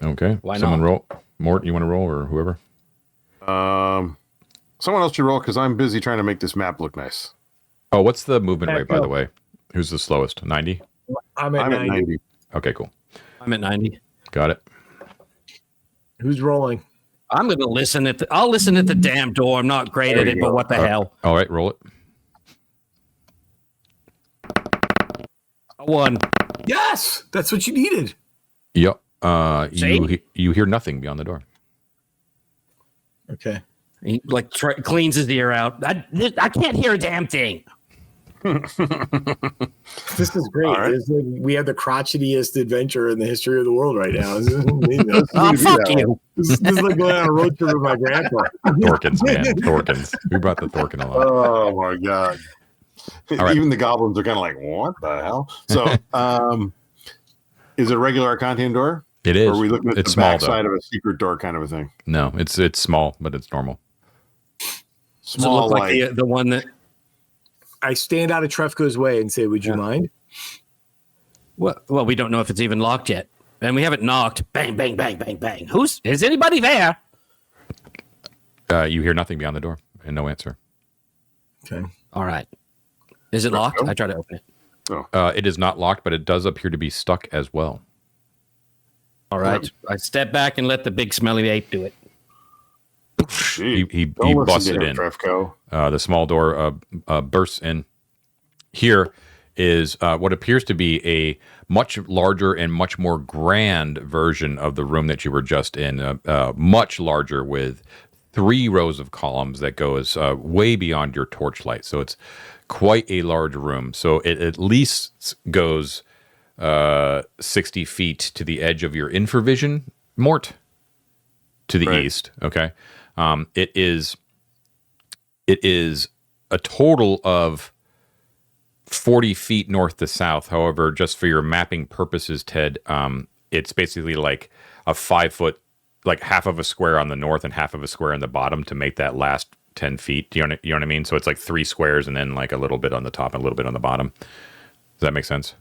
Okay. Why Someone not? roll. Mort, you want to roll, or whoever? Someone else should roll because I'm busy trying to make this map look nice. Oh, what's the movement Yeah, rate, by the go. way? Who's the slowest? 90? I'm at I'm 90. at 90. Okay, cool. I'm at 90. Got it. Who's rolling? I'm going to listen I'll listen at the damn door. I'm not great There at you it, go. but what the hell? All right, roll it. A 1. Yes, that's what you needed. Yep. See? You hear nothing beyond the door. Okay. He cleans his ear out. I can't hear a damn thing. This is great. All right. It's like we have the crotchetiest adventure in the history of the world right now. This is, Oh, fuck you. this is like going on a road trip with my grandpa. Thorkins, man. Thorkins. Who brought the Thorkin along? Oh my god! right. Even the goblins are kind of like, "What the hell?" So, is it a regular Arcantian door? It Or is. are we looking at It's the small, backside of a secret door kind of a thing? No, it's small, but it's normal. Does it Small, look like the one that... I stand out of Trefko's way and say, "Would you mind?" Well, we don't know if it's even locked yet. And we haven't knocked. Bang, bang, bang, bang, bang. Is anybody there? You hear nothing beyond the door and no answer. Okay. All right. Is it locked? I try to open it. It is not locked, but it does appear to be stuck as well. All right. I step back and let the big smelly ape do it. Gee, He don't listen busted to him, in. Trefko. The small door bursts in. Here is what appears to be a much larger and much more grand version of the room that you were just in. Much larger, with 3 rows of columns that goes way beyond your torchlight. So it's quite a large room. So it at least goes 60 feet to the edge of your infravision, Mort, to the Right. east. Okay. It is a total of 40 feet north to south. However, just for your mapping purposes, Ted, it's basically like a 5-foot, like half of a square on the north and half of a square on the bottom to make that last 10 feet. Do you know what I mean? So it's like 3 squares and then like a little bit on the top and a little bit on the bottom. Does that make sense?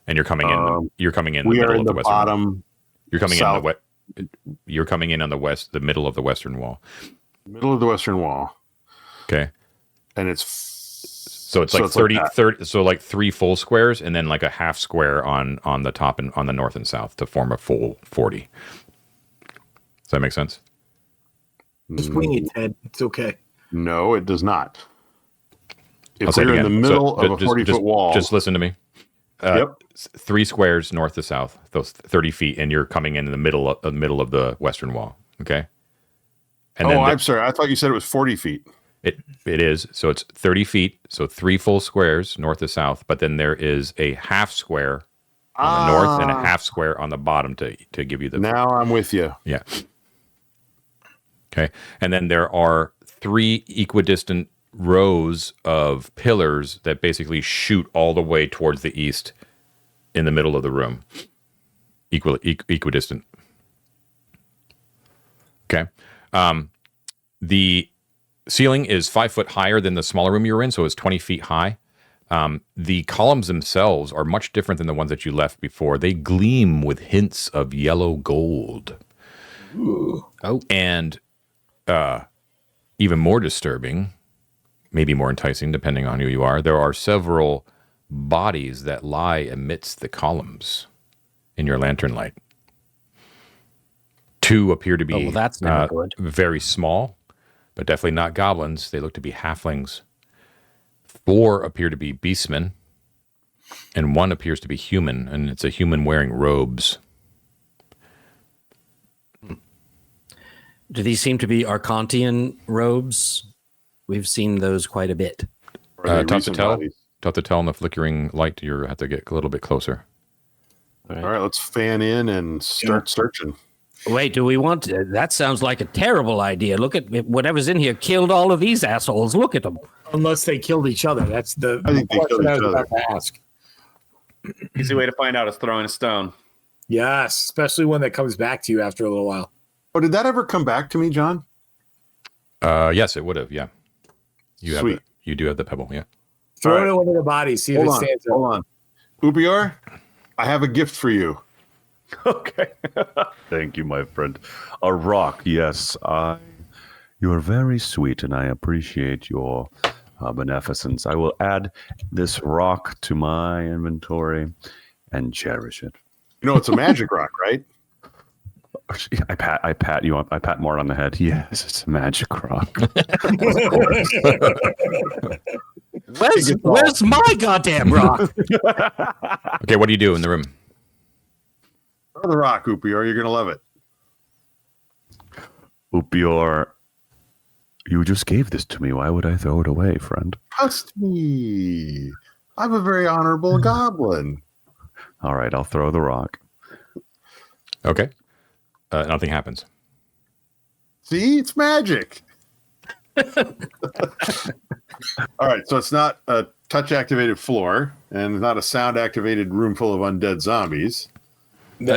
And you're coming in. You're coming in. We the are middle in of the western wall. bottom, You're coming south. in the You're coming in on the middle of the western wall. middle of the western wall, Okay. and it's So it's like it's like 30, so like 3 full squares and then like a half square on the top and on the north and south to form a full 40. Does that make sense? Just wing it, Ted. It's okay. No, it does not. I'll If say it we're in again. the middle So, of a 40-foot wall, Just listen to me. Yep. 3 squares north to south, those 30 feet, and you're coming in the middle of the western wall. Okay. And oh, then I'm sorry. I thought you said it was 40 feet. It is. So it's 30 feet. So 3 full squares north to south. But then there is a half square on the north and a half square on the bottom to give you the. Now I'm with you. Yeah. Okay. And then there are 3 equidistant rows of pillars that basically shoot all the way towards the east in the middle of the room. Equidistant. Okay. The ceiling is 5 foot higher than the smaller room you were in, so it's 20 feet high. The columns themselves are much different than the ones that you left before. They gleam with hints of yellow gold. Ooh. Oh, And even more disturbing, maybe more enticing, depending on who you are, there are several bodies that lie amidst the columns in your lantern light. 2 appear to be well, that's never good. very small, but definitely not goblins. They look to be halflings. 4 appear to be beastmen, and 1 appears to be human, and it's a human wearing robes. Do these seem to be Arcantian robes? We've seen those quite a bit. Are they Tough to recent tell. bodies? Tough to tell in the flickering light. You have to get a little bit closer. All right, let's fan in and start searching. Wait, do we want to? That sounds like a terrible idea. Look at whatever's in here killed all of these assholes. Look at them. Unless they killed each other. That's the I think they question killed I was each other. about to ask. Easy way to find out is throwing a stone. Yes, especially one that comes back to you after a little while. Oh, did that ever come back to me, John? Yes, it would have. Yeah, Sweet. You do have the pebble. Yeah. Throw All it right. at one of the bodies. See if Hold it on. stands up. Hold on. Upior, I have a gift for you. Okay. Thank you, my friend. A rock, yes. You are very sweet, and I appreciate your beneficence. I will add this rock to my inventory and cherish it. You know, it's a magic rock, right? I pat you up. I pat Mort on the head. Yes, it's a magic rock. Where's my goddamn rock? Okay, what do you do in the room? Throw the rock, Upior. You're going to love it. Upior, you just gave this to me. Why would I throw it away, friend? Trust me. I'm a very honorable goblin. All right, I'll throw the rock. Okay. Nothing happens. See, it's magic. All right, so it's not a touch activated floor and not a sound activated room full of undead zombies.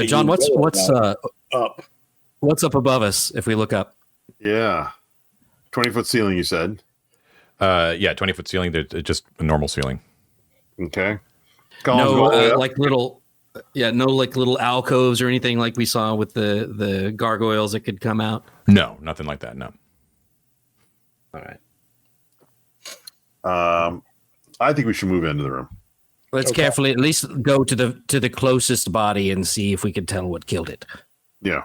John, what's up? what's up above us if we look up? Yeah. 20-foot ceiling, you said. Yeah, 20-foot ceiling. There's just a normal ceiling. Okay. Columns No, go all the way up. like little alcoves or anything like we saw with the gargoyles that could come out. No, nothing like that. No. All right, I think we should move into the room. let's Okay. carefully at least go to the closest body and see if we can tell what killed it. Yeah.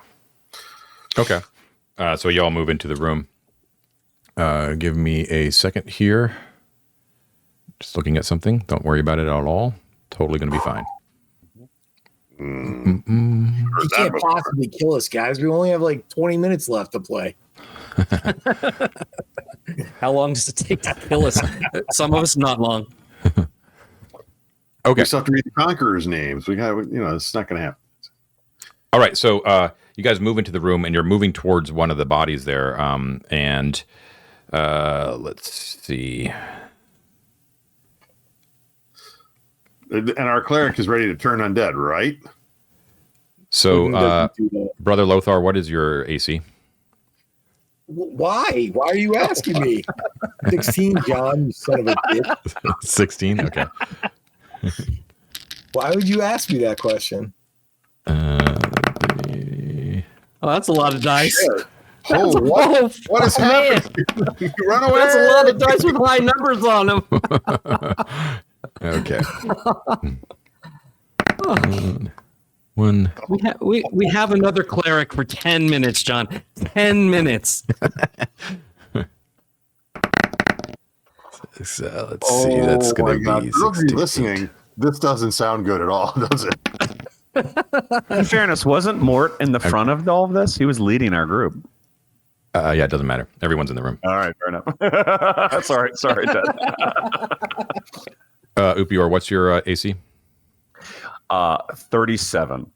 Okay. So y'all move into the room. Give me a second here. Just looking at something. Don't worry about it at all. Totally going to be fine. You can't possibly kill us, guys. We only have like 20 minutes left to play. How long does it take to kill us? Some of us not long. Okay. We still have to read the conquerors' names. We got, it's not going to happen. All right. So you guys move into the room and you're moving towards one of the bodies there. And let's see. And our cleric is ready to turn undead, right? So, Doesn't do that. Brother Lothar, what is your AC? Why? Why are you asking me? 16, John, you son of a bitch. 16. Okay. Why would you ask me that question? Oh, that's a lot of dice. Sure. Oh, what is happening? You run away. That's a lot of dice with high numbers on them. Okay. One. We have another cleric for 10 minutes, John. 10 minutes. So let's see. That's going to be For those of you 16. listening, this doesn't sound good at all, does it? In fairness, wasn't Mort in the front of all of this? He was leading our group. Yeah, it doesn't matter. Everyone's in the room. All right, fair enough. sorry, Ted. Upior, what's your AC? 37.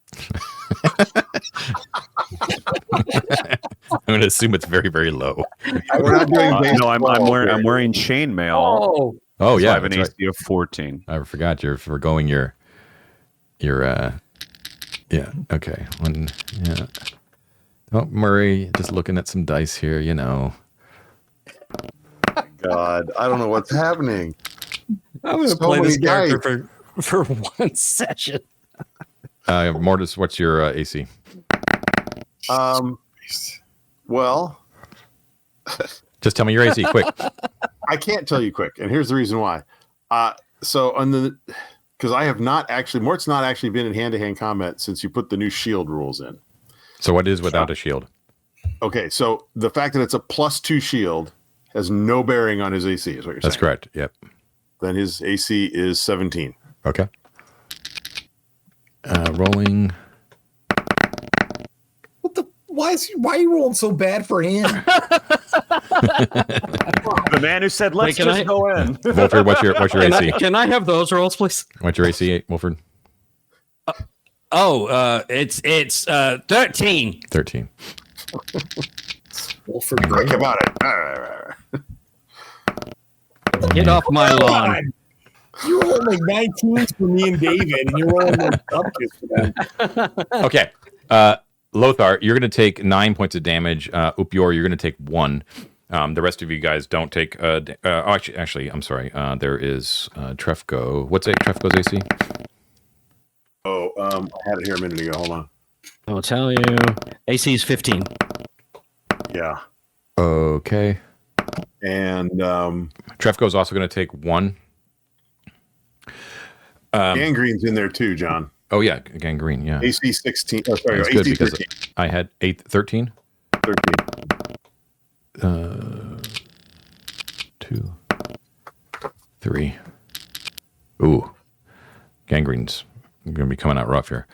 I'm going to assume it's very, very low. We're not doing No, I'm wearing chainmail. Oh, So yeah. I have an that's AC of 14. right. I forgot you're forgoing your yeah. Okay. One. Yeah. Oh, Murray, just looking at some dice here, you know. God, I don't know what's happening. I'm going to So play this many character for one session. Mortis, what's your AC? Well, Just tell me your AC, quick. I can't tell you quick, and here's the reason why. So on the because I have not actually, Mort's not actually been in hand-to-hand combat since you put the new shield rules in. So what is without a shield? Okay, so the fact that it's a +2 shield has no bearing on his AC, is what you're saying. That's correct. Yep. Then his AC is 17. Okay. Rolling. Why are you rolling so bad for him? The man who said, "Let's Wait, just go in." Wolford, what's your AC? Can I have those rolls, please? What's your AC, Wolford? It's 13. 13. Wolford Quick Green. about it. Get off my lawn. You rolled like 19s for me and David, and you're rolling like upkits for them. Okay. Lothar, you're going to take 9 points of damage. Upior, you're going to take 1. The rest of you guys don't take. Actually, I'm sorry. There is Trefco. What's Trefco's AC? I had it here a minute ago. Hold on. I'll tell you. AC is 15. Yeah. Okay. And Trefco's also going to take 1. Gangrene's in there too, John. Oh, yeah. Gangrene. Yeah. AC 16. Oh, sorry. That's AC good because 13. I had 13. 2, 3. Ooh. Gangrene's going to be coming out rough here.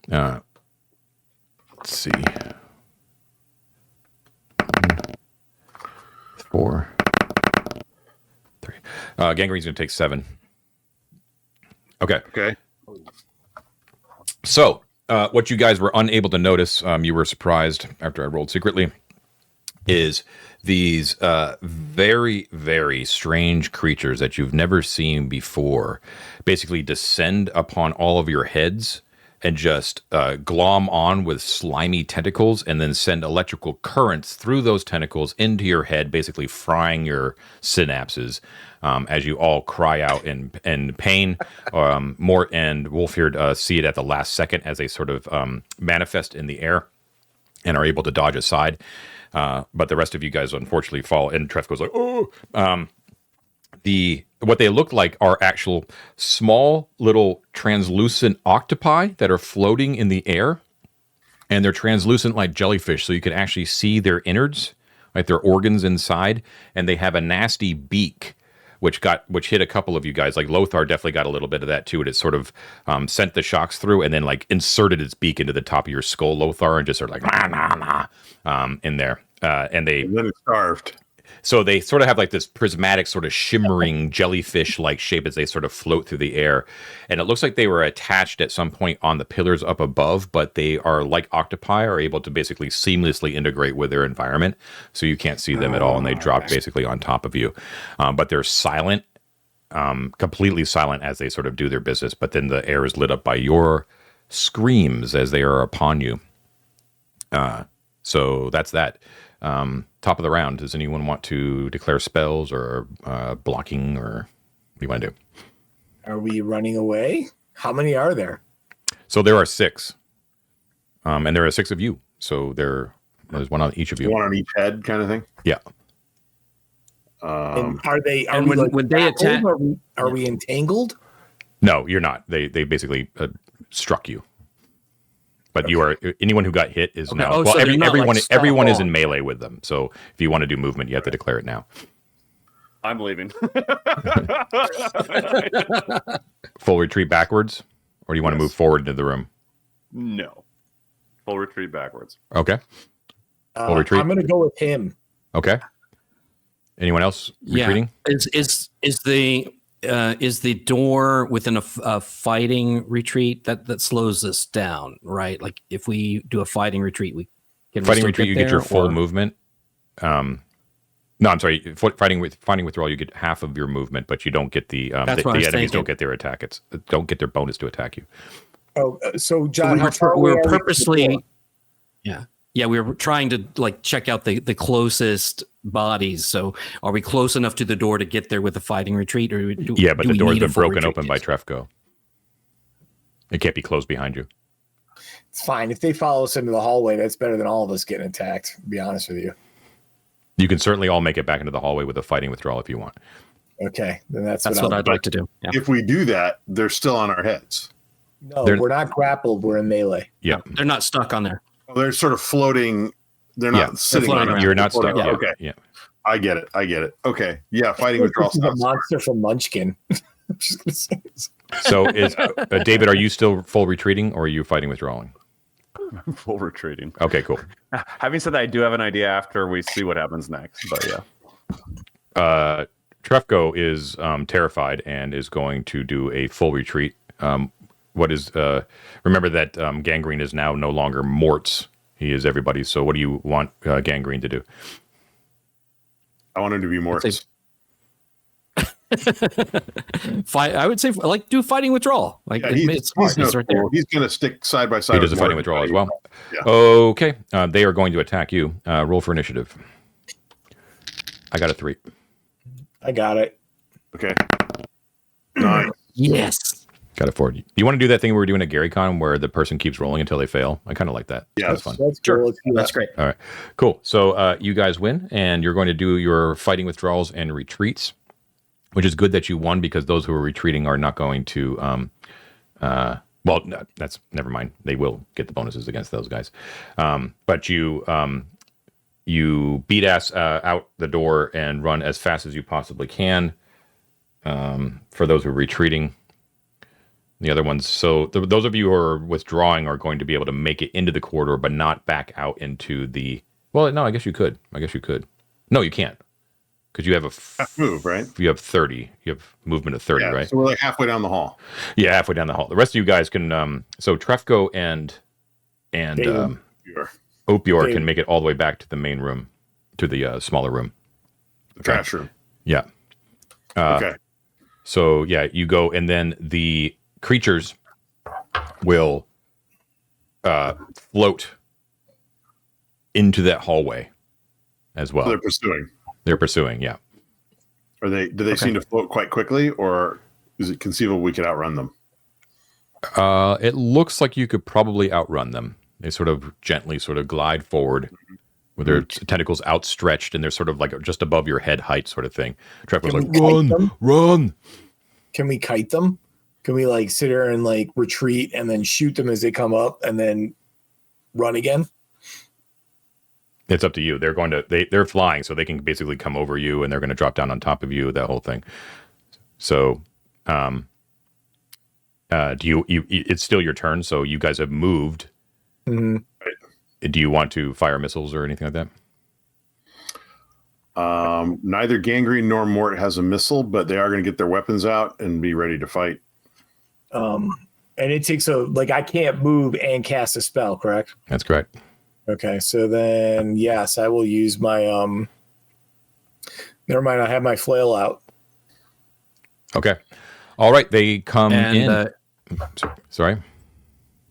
Let's see. 4, 3. Gangrene's going to take 7. Okay. Okay. So, what you guys were unable to notice, you were surprised after I rolled secretly, is these very, very strange creatures that you've never seen before basically descend upon all of your heads and just glom on with slimy tentacles and then send electrical currents through those tentacles into your head, basically frying your synapses as you all cry out in pain. Mort and Wolfhard see it at the last second as they sort of manifest in the air and are able to dodge aside. But the rest of you guys unfortunately fall, and Tref goes like, oh! What they look like are actual small little translucent octopi that are floating in the air, and they're translucent like jellyfish, so you can actually see their innards, like their organs inside, and they have a nasty beak, which hit a couple of you guys. Like Lothar definitely got a little bit of that too, and it sort of sent the shocks through, and then like inserted its beak into the top of your skull, Lothar, and just sort of like in there, and then it starved. So they sort of have like this prismatic sort of shimmering jellyfish-like shape as they sort of float through the air. And it looks like they were attached at some point on the pillars up above, but they are like octopi, are able to basically seamlessly integrate with their environment. So you can't see them at all, and they drop basically on top of you. But they're silent, completely silent as they sort of do their business. But then the air is lit up by your screams as they are upon you. So that's that. Top of the round. Does anyone want to declare spells or blocking, or what do you want to do? Are we running away? How many are there? So there are 6. And there are 6 of you. So there's one on each of you. One on each head kind of thing? Yeah. And are they? Are and we when they attack, Are we entangled? No, you're not. They basically struck you. But you are, anyone who got hit is now. Oh, Well, so they're not, everyone like, everyone is stuck in melee with them. So if you want to do movement, you have to declare it now. I'm leaving. Full retreat backwards, or do you want to move forward into the room? No. Full retreat backwards. Okay. Full retreat. I'm going to go with him. Okay. Anyone else retreating? Is the door within a fighting retreat that slows us down, right? Like if we do a fighting retreat, Fighting retreat, you get your full movement. No, I'm sorry. Fighting withdrawal, you get half of your movement, but you don't get the enemies don't get their attack. Don't get their bonus to attack you. Oh, so John, we're purposely, we were trying to like check out the closest bodies. So are we close enough to the door to get there with the fighting retreat, or but the door's been broken open by Trefco. It can't be closed behind you. It's fine if they follow us into the hallway. That's better than all of us getting attacked. To be honest with you. You can certainly all make it back into the hallway with a fighting withdrawal if you want. Okay, then that's what I'd like to do. Yeah. If we do that, they're still on our heads. No, we're not grappled. We're in melee. Yeah, they're not stuck on there. They're sort of floating. They're not sitting on it. You're not stuck. Yeah. Yeah. Okay. Yeah. I get it. Okay. Yeah. Fighting withdrawal. The monster from Munchkin. I'm just gonna say this. So is David, are you still full retreating or are you fighting withdrawing? Full retreating. Okay, cool. Having said that, I do have an idea after we see what happens next. But yeah. Trefco is terrified and is going to do a full retreat. Remember that Gangrene is now no longer Mort's. He is everybody. So what do you want Gangrene to do? I want him to be more. I would say do fighting withdrawal. Like he's going to stick side by side. He does a fighting withdrawal as well. Yeah. Okay. They are going to attack you. Roll for initiative. I got a 3. I got it. Okay. 9. Yes. Got a 4. Do you want to do that thing we were doing at GaryCon where the person keeps rolling until they fail? I kind of like that. Yeah, that's fun. That's sure. cool. That's great. All right. Cool. So you guys win, and you're going to do your fighting withdrawals and retreats, which is good that you won because those who are retreating are not going to. Well, no, that's never mind. They will get the bonuses against those guys. But you beat ass out the door and run as fast as you possibly can. For those who are retreating. The other ones, so those of you who are withdrawing are going to be able to make it into the corridor, but not back out into the. Well, no, I guess you could. No, you can't, because you have move, right? You have 30. You have movement of 30, right? So we're like halfway down the hall. Yeah, halfway down the hall. The rest of you guys can. So Trefco and Opior can make it all the way back to the main room, to the smaller room. Trash room. Yeah. Okay. So yeah, you go, and then the creatures will float into that hallway as well. So they're pursuing. They're pursuing, yeah. Do they seem to float quite quickly, or is it conceivable we could outrun them? It looks like you could probably outrun them. They sort of gently glide forward with their tentacles outstretched, and they're sort of like just above your head height sort of thing. Trevor's like, run! Can we kite them? Can we like sit here and like retreat and then shoot them as they come up and then run again? It's up to you. They're flying, so they can basically come over you, and they're going to drop down on top of you. That whole thing. So, it's still your turn. So you guys have moved. Mm-hmm. Do you want to fire missiles or anything like that? Neither Gangrene nor Mort has a missile, but they are going to get their weapons out and be ready to fight. And it takes I can't move and cast a spell, correct? That's correct. Okay, so then yes, I will use my never mind, I have my flail out. Okay. All right, they come in. Sorry.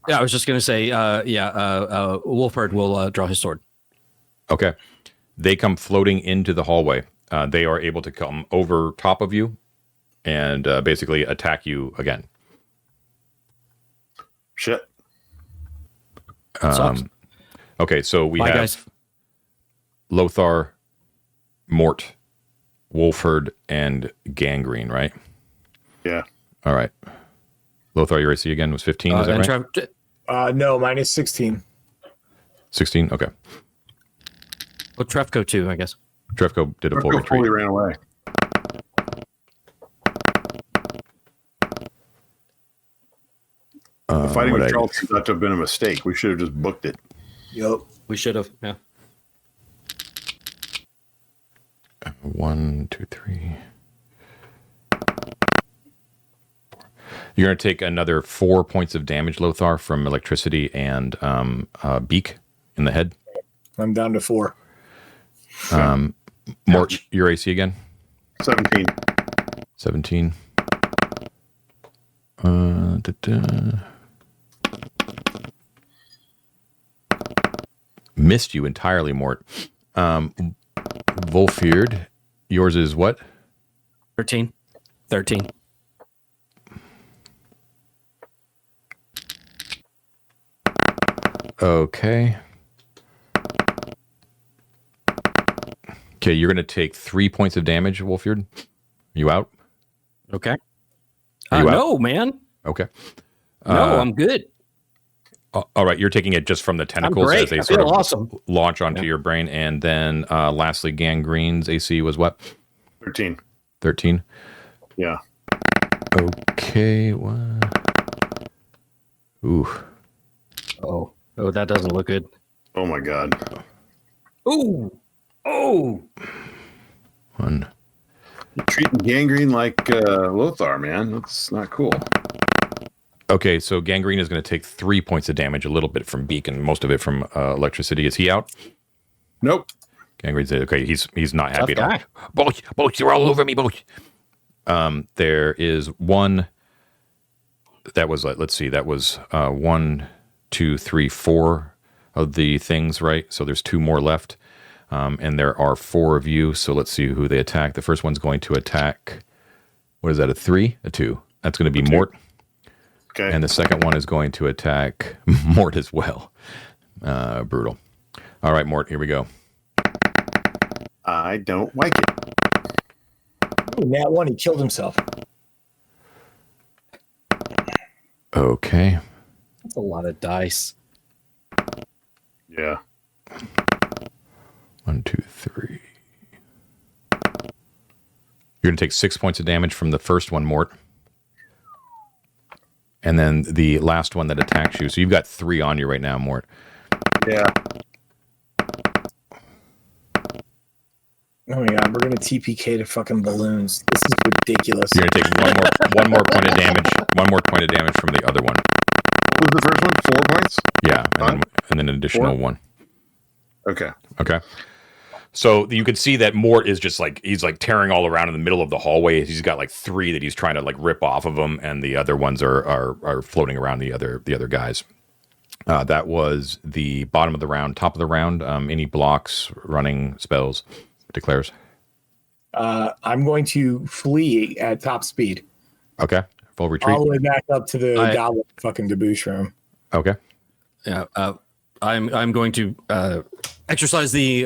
Yeah, I was just going to say, Wolfhard will draw his sword. Okay. They come floating into the hallway. They are able to come over top of you and basically attack you again. Shit. Okay, so we have guys. Lothar, Mort, Wolfhard, and Gangrene, right? Yeah. All right. Lothar, your AC again was 15, is that right? No, mine is 16. 16? Okay. Well, Trefco too, I guess. Trefco did a full retreat. Fully ran away. The fighting with Charles turned out to have been a mistake. We should have just booked it. Yep. We should have, yeah. 1, 2, 3. You're going to take another 4 points of damage, Lothar, from electricity and beak in the head. I'm down to 4. Mort, your AC again? 17. 17. Missed you entirely, Mort. Volfeared, yours is what? 13. Okay. Okay, you're going to take 3 points of damage, Wolfjord. You out? Okay. Are you out? No, man. Okay. No, I'm good. All right, you're taking it just from the tentacles great. as they I sort of feel awesome. launch onto your brain. And then lastly, Gangrene's AC was what? 13. 13. Yeah. Okay. Ooh. Oh, that doesn't look good. Oh my God. Ooh. Oh. 1. You're treating Gangrene like Lothar, man. That's not cool. Okay, so Gangrene is going to take 3 points of damage, a little bit from beak and most of it from electricity. Is he out? Nope. Gangrene's okay. He's not happy Tough at all. Both, you're all over me, both. There is one. That was let's see. That was 1, 2, 3, 4 of the things, right? So there's 2 more left, and there are 4 of you. So let's see who they attack. The first one's going to attack. What is that? A 3, a 2? That's going to be Mort. Okay. And the second one is going to attack Mort as well. Brutal. All right, Mort, here we go. I don't like it. Ooh, Nat 1, he killed himself. Okay. That's a lot of dice. Yeah. 1, 2, 3. You're going to take 6 points of damage from the first one, Mort. And then the last one that attacks you. So you've got 3 on you right now, Mort. Yeah. Oh my God, we're gonna TPK to fucking balloons. This is ridiculous. You're going to take one more point of damage. 1 more point of damage from the other one. What was the first one? 4 points? Yeah, and then an additional 4? 1. Okay. Okay. So you can see that Mort is just like, he's like tearing all around in the middle of the hallway. He's got like 3 that he's trying to like rip off of him, and the other ones are floating around the other guys. That was the bottom of the round. Top of the round, any blocks, running spells, declares. I'm going to flee at top speed. Okay. Full retreat. All the way back up to the goblin fucking debauch room. Okay. Yeah. I'm going to exercise the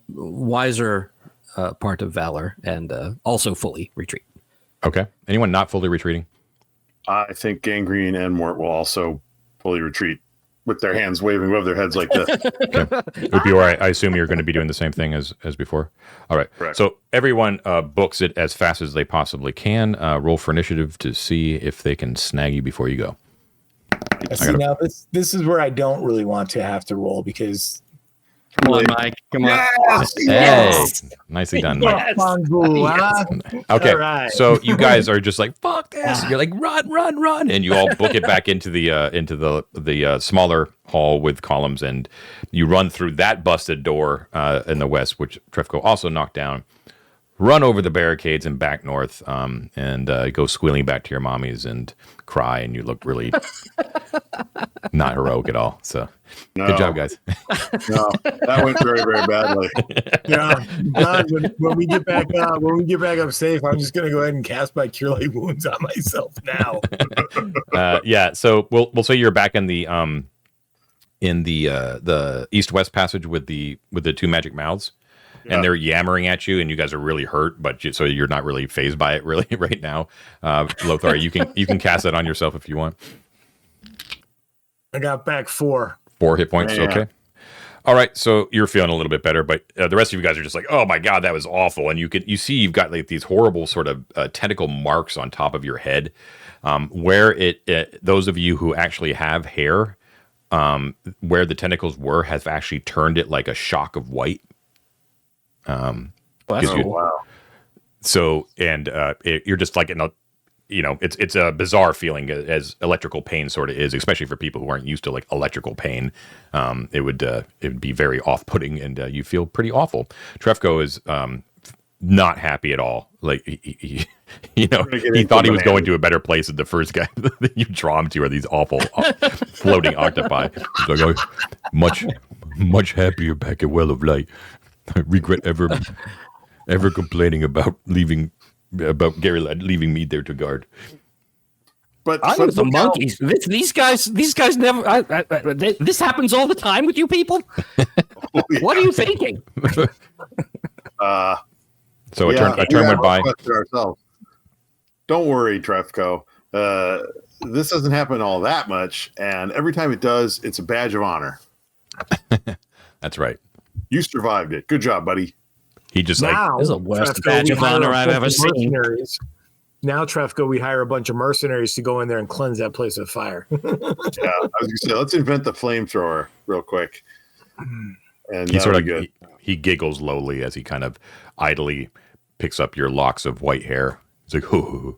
wiser part of valor and also fully retreat. Okay. Anyone not fully retreating? I think Gangrene and Mort will also fully retreat with their hands waving above their heads like this. Okay. Would be all right. I assume you're going to be doing the same thing as before. All right. Correct. So everyone books it as fast as they possibly can. Roll for initiative to see if they can snag you before you go. See, now this is where I don't really want to have to roll because Come on, Mike. Come on. yes, Hey, nicely done, Mike. Fuck on Vul, huh? Okay, All right. so you guys are just like, fuck this. You're like, run, and you all book it back into the smaller hall with columns, and you run through that busted door in the west, which Trefco also knocked down. Run over the barricades and back north, and go squealing back to your mommies and cry, and you look really not heroic at all. So, good job, guys. No, that went very, very badly. Yeah, God, when we get back up safe, I'm just gonna go ahead and cast my cure light wounds on myself now. Yeah, so we'll say you're back in the east-west passage with the 2 magic mouths. Yeah. And they're yammering at you, and you guys are really hurt, but so you're not really phased by it really right now. Lothar, you can cast that on yourself if you want. I got back 4. 4 hit points, Yeah. okay. All right, so you're feeling a little bit better, but the rest of you guys are just like, oh my god, that was awful. And you see you've got like these horrible sort of tentacle marks on top of your head, where those of you who actually have hair, where the tentacles have actually turned it like a shock of white. Well, that's Gives you- cool. Wow. So, and you're just like in a, it's a bizarre feeling as electrical pain sort of is, especially for people who aren't used to like electrical pain. It would be very off-putting, and you feel pretty awful. Trefko is not happy at all. Like he We're gonna get he into thought he was bananas. going to a better place than the first guy that you draw him to are these awful floating octopi. He's like, oh, much happier back at Well of Light. I regret ever complaining about Gary Ladd leaving me there to guard. But I but was the look how- monkeys. These guys never. This happens all the time with you people. What are you thinking? So a yeah, turn went by. questioned ourselves. Don't worry, Trefko. This doesn't happen all that much, and every time it does, it's a badge of honor. That's right. You survived it. Good job, buddy. He just like Now, This is the worst Trefko, badge we of hire honor a I've bunch ever of seen. mercenaries. Now, Trefko, we hire a bunch of mercenaries to go in there and cleanse that place with fire. Yeah, I was gonna say, let's invent the flamethrower real quick. And he sort of good. he giggles lowly as he kind of idly picks up your locks of white hair. He's like, "Oh,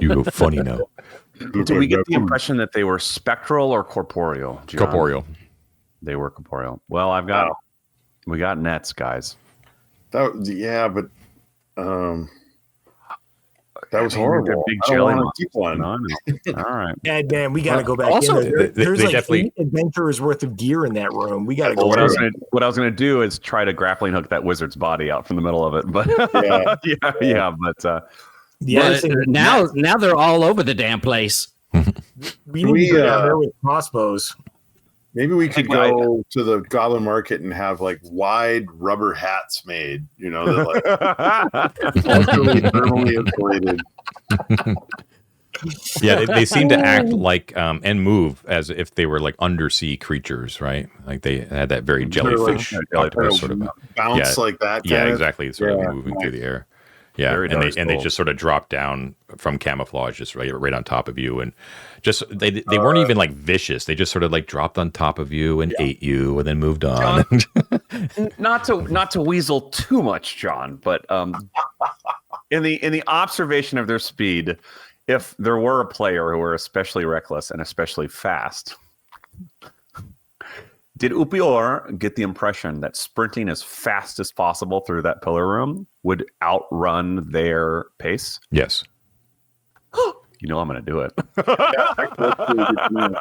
you look funny now." Do we get the impression that they were spectral or corporeal? John? Corporeal. They were corporeal. Well, we got nets, guys. Yeah, but that was I mean, horrible. they're big I don't jelly wanna keep one. No, no. All right. Yeah, man, we got to go back Also, in there. they There's like definitely- 8 adventurers worth of gear in that room. We got to Well, go in. What I was gonna do is try to grappling hook that wizard's body out from the middle of it, but Yeah. yeah, but The other But thing is now they're all over the damn place. we need to go down there with crossbows. Maybe we could Think I- go to the Goblin Market and have like wide rubber hats made, that like thermally insulated. Yeah, they seem to act like and move as if they were like undersea creatures, right? Like they had that very jellyfish octopus sort of. Bounce Yeah. like that. Yeah, kind of. exactly. Sort Yeah. of moving through the air. Yeah, Very and dark they soul. just sort of drop down from camouflage, just right on top of you, and just they weren't even like vicious. They just sort of like dropped on top of you and ate you, and then moved on. not to weasel too much, John, but in the observation of their speed, if there were a player who were especially reckless and especially fast, did Upior get the impression that sprinting as fast as possible through that pillar room would outrun their pace? Yes. You know I'm going to do it.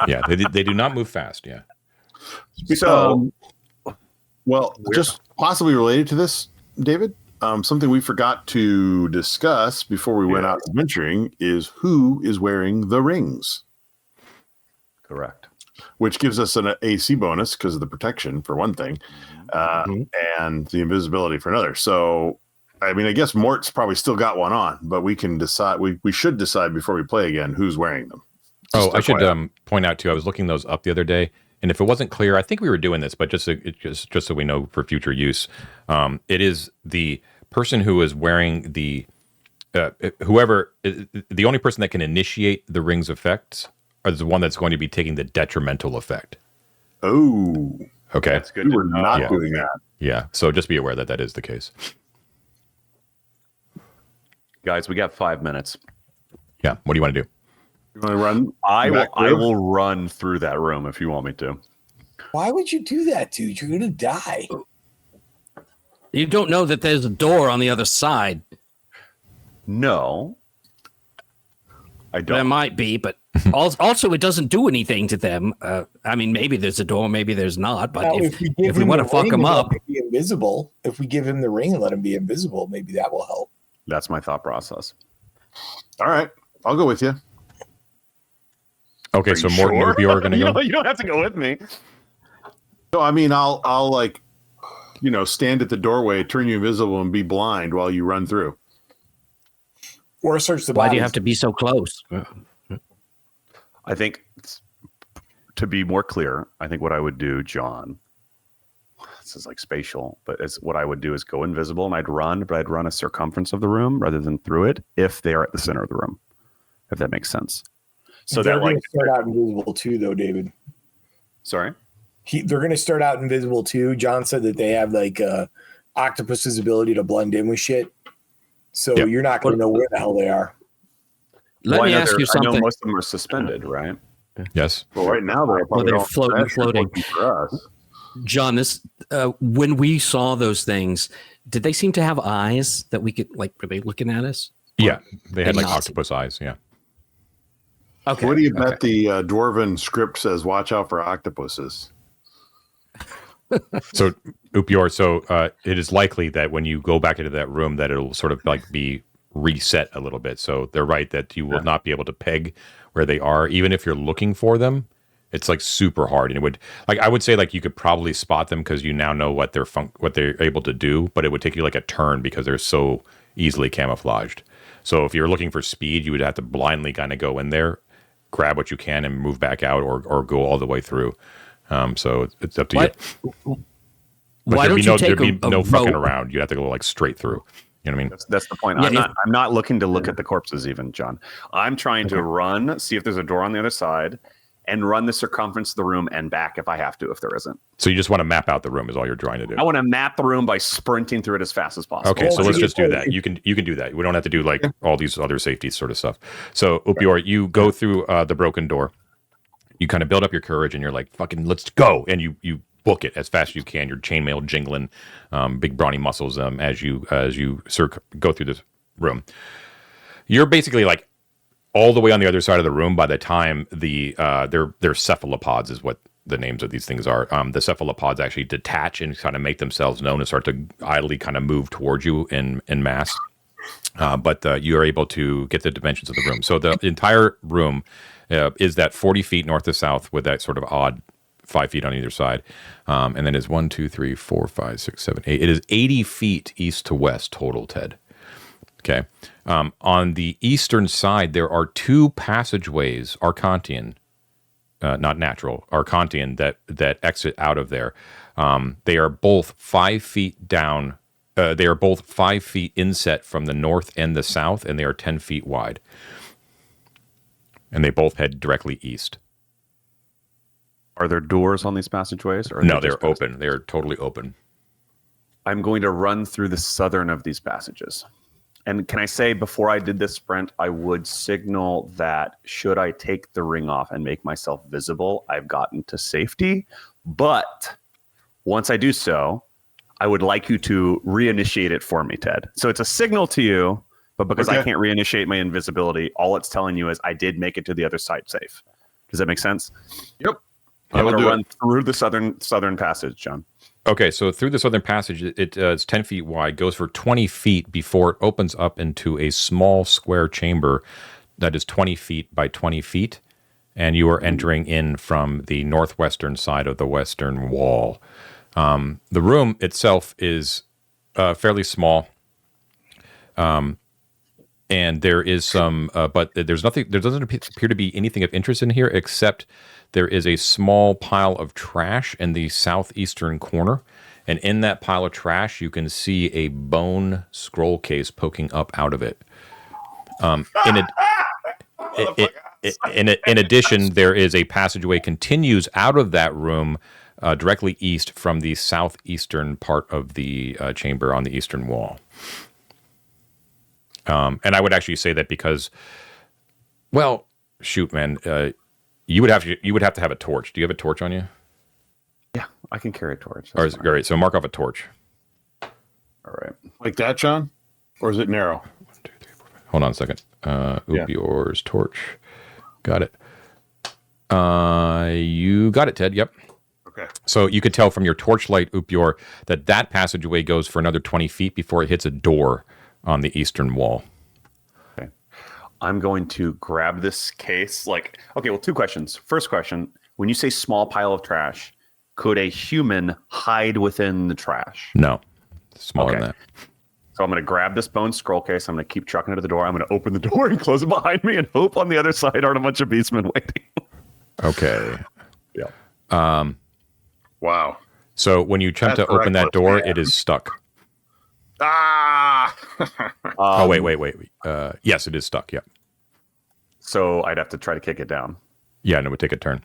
Yeah, they do not move fast. Yeah. So, Well, just possibly related to this, David, something we forgot to discuss before we went out adventuring is who is wearing the rings, correct. which gives us an AC bonus because of the protection for one thing, and the invisibility for another. So, I mean, I guess Mort's probably still got one on, but we can decide. We should decide before we play again who's wearing them. Oh, I should FYI. point out too. I was looking those up the other day, and if it wasn't clear, I think we were doing this, but just so we know for future use, it is the person who is wearing the the only person that can initiate the ring's effects is the one that's going to be taking the detrimental effect. Oh, Okay. That's good. we were not Yeah. doing that. Yeah. So just be aware that that is the case. Guys, we got 5 minutes. Yeah. What do you want to do? You want to run? I back will room? run through that room if you want me to. Why would you do that, dude? You're gonna die. You don't know that there's a door on the other side. No. I There don't. might be, but also it doesn't do anything to them. I mean, maybe there's a door, maybe there's not. But Now, if give we him want to the fuck ring him and let up, be invisible. If we give him the ring and let him be invisible, maybe that will help. That's my thought process. All right, I'll go with you. Okay. So Morton and Upior are going to go. You don't have to go with me. So I mean, I'll like, stand at the doorway, turn you invisible, and be blind while you run through. Or search the why do you bodies. have to be so close? I think, to be more clear, I think what I would do, John, this is like spatial, but what I would do is go invisible and I'd run, but I'd run a circumference of the room rather than through it if they are at the center of the room, if that makes sense. So They're that going like, to start out invisible too, though, David. sorry? They're going to start out invisible too. John said that they have like octopus's ability to blend in with shit. So Yeah. you're not going to know where the hell they are. Let me ask you I know something. most of them are suspended, right? Yes. Well, right now they're probably they're all floating. looking for us. John, this when we saw those things, did they seem to have eyes that we could like? Were they looking at us? Yeah. They had like Not- octopus eyes. Yeah. Okay. What do you bet the dwarven script says? Watch out for octopuses. So Upior, it is likely that when you go back into that room that it'll sort of like be reset a little bit. So they're right that you will not be able to peg where they are, even if you're looking for them. It's like super hard, and it would I would say like you could probably spot them because you now know what they're able to do, but it would take you like a turn because they're so easily camouflaged. So if you're looking for speed, you would have to blindly kind of go in there, grab what you can, and move back out, or go all the way through. So it's up to you. But Why don't you take there'd be a no fucking rope? around. You'd have to go like straight through. You know what I mean? That's the point. Yeah, I'm not looking to look at the corpses even, John. I'm trying to run, see if there's a door on the other side, and run the circumference of the room and back if I have to, if there isn't. So you just want to map out the room is all you're trying to do. I want to map the room by sprinting through it as fast as possible. Okay, so Oh, let's you- just do that. You can do that. We don't have to do like all these other safety sort of stuff. So Upior, you go through the broken door. You kind of build up your courage, and you're like, "Fucking, let's go!" And you book it as fast as you can. Your chainmail jingling, big brawny muscles as you go through this room. You're basically like all the way on the other side of the room by the time they're cephalopods is what the names of these things are. The cephalopods actually detach and kind of make themselves known and start to idly kind of move towards you in mass. But you are able to get the dimensions of the room. So the entire room is that 40 feet north to south with that sort of odd 5 feet on either side. And then is 1, 2, 3, 4, 5, 6, 7, 8. It is 80 feet east to west total, Ted. Okay. On the eastern side, there are 2 passageways, Arcantian, not natural, Arcantian, that exit out of there. They are both 5 feet down. They are both 5 feet inset from the north and the south, and they are 10 feet wide. And they both head directly east. Are there doors on these passageways? Or are No, they they're just open. They're totally open. I'm going to run through the southern of these passages. And can I say, before I did this sprint, I would signal that should I take the ring off and make myself visible, I've gotten to safety. But once I do so, I would like you to reinitiate it for me, Ted. So it's a signal to you, but because I Okay. can't reinitiate my invisibility, all it's telling you is I did make it to the other side safe. Does that make sense? Yep. I'm will going to do run through the southern passage, John. Okay, so through the southern passage, it's 10 feet wide, goes for 20 feet before it opens up into a small square chamber that is 20 feet by 20 feet. And you are entering in from the northwestern side of the western wall. The room itself is fairly small. And there is some, but there's nothing, there doesn't appear to be anything of interest in here except there is a small pile of trash in the southeastern corner. And in that pile of trash, you can see a bone scroll case poking up out of it. In addition, there is a passageway continues out of that room directly east from the southeastern part of the chamber on the eastern wall. And I would actually say that because, well, shoot, man, you would have to have a torch. Do you have a torch on you? Yeah, I can carry a torch. Or That's is, all right, so mark off a torch. fine. All right. Like that, John? Or is it narrow? Hold on a second. Upior's torch. Got it. You got it, Ted. Yep. Okay. So you could tell from your torchlight, Upior, that passageway goes for another 20 feet before it hits a door on the eastern wall. Okay. I'm going to grab this case. Okay, well, 2 questions. First question, when you say small pile of trash, could a human hide within the trash? No, smaller Okay. than that. So I'm going to grab this bone scroll case. I'm going to keep chucking it to the door. I'm going to open the door and close it behind me and hope on the other side aren't a bunch of beastmen waiting. Okay. Yeah. Wow. So when you attempt to That's open that reckless, door, man. it is stuck. Ah! Oh, wait. Yes, it is stuck. Yeah. So I'd have to try to kick it down. Yeah, and it would take a turn.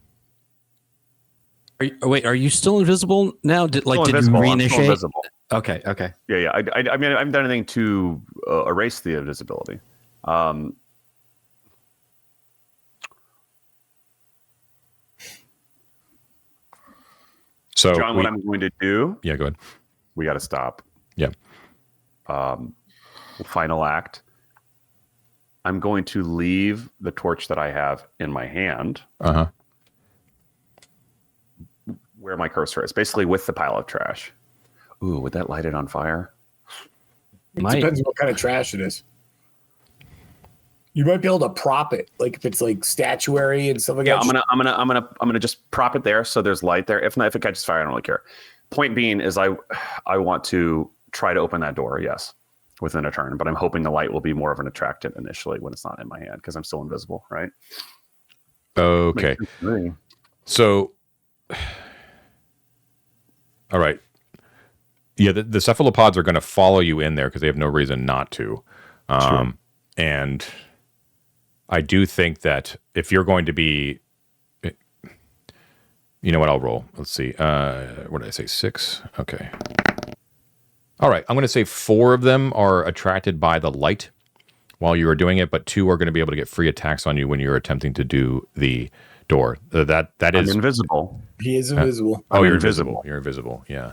Wait, are you still invisible now? Did you I'm still reinitiate? invisible. Okay. Yeah. I mean, I haven't done anything to erase the invisibility. So, John, what I'm going to do, yeah, go ahead. we got to stop. Yeah. Final act. I'm going to leave the torch that I have in my hand Uh-huh. where my cursor is, basically with the pile of trash. Ooh, would that light it on fire? It depends on what kind of trash it is. You might be able to prop it, like if it's like statuary and stuff like Yeah, that. I'm gonna just prop it there so there's light there. If not, if it catches fire, I don't really care. Point being is I want to try to open that door, yes, within a turn, but I'm hoping the light will be more of an attractant initially when it's not in my hand because I'm still invisible, right? Okay. So, all right. Yeah, the cephalopods are going to follow you in there because they have no reason not to. And I do think that if you're going to be, you know what, I'll roll. Let's see. What did I say? 6? Okay. All right. I'm going to say 4 of them are attracted by the light while you are doing it, but 2 are going to be able to get free attacks on you when you're attempting to do the door. That is I'm invisible. He is invisible. Oh, I'm you're invisible. invisible. You're invisible. Yeah.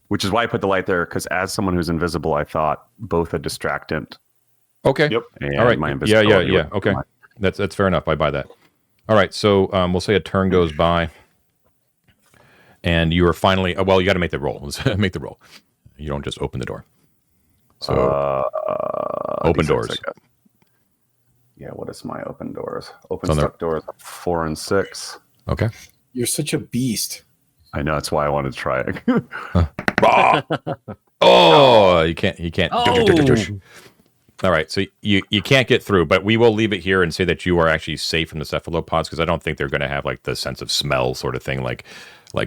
Which is why I put the light there, because as someone who's invisible, I thought both a distractant Okay. Yep. and All right. my Yeah. invisibility. Yeah. Okay. That's fair enough. I buy that. All right. So we'll say a turn goes by, and you are finally. Well, you got to make the roll. Make the roll. You don't just open the door. So open D6, doors. I guess. Yeah. What is my open doors? Open So they're- stuck doors. 4 and 6. Okay. You're such a beast. I know. That's why I wanted to try it. Oh, you can't. You can't. Oh. All right, so you can't get through, but we will leave it here and say that you are actually safe from the cephalopods because I don't think they're going to have like the sense of smell sort of thing like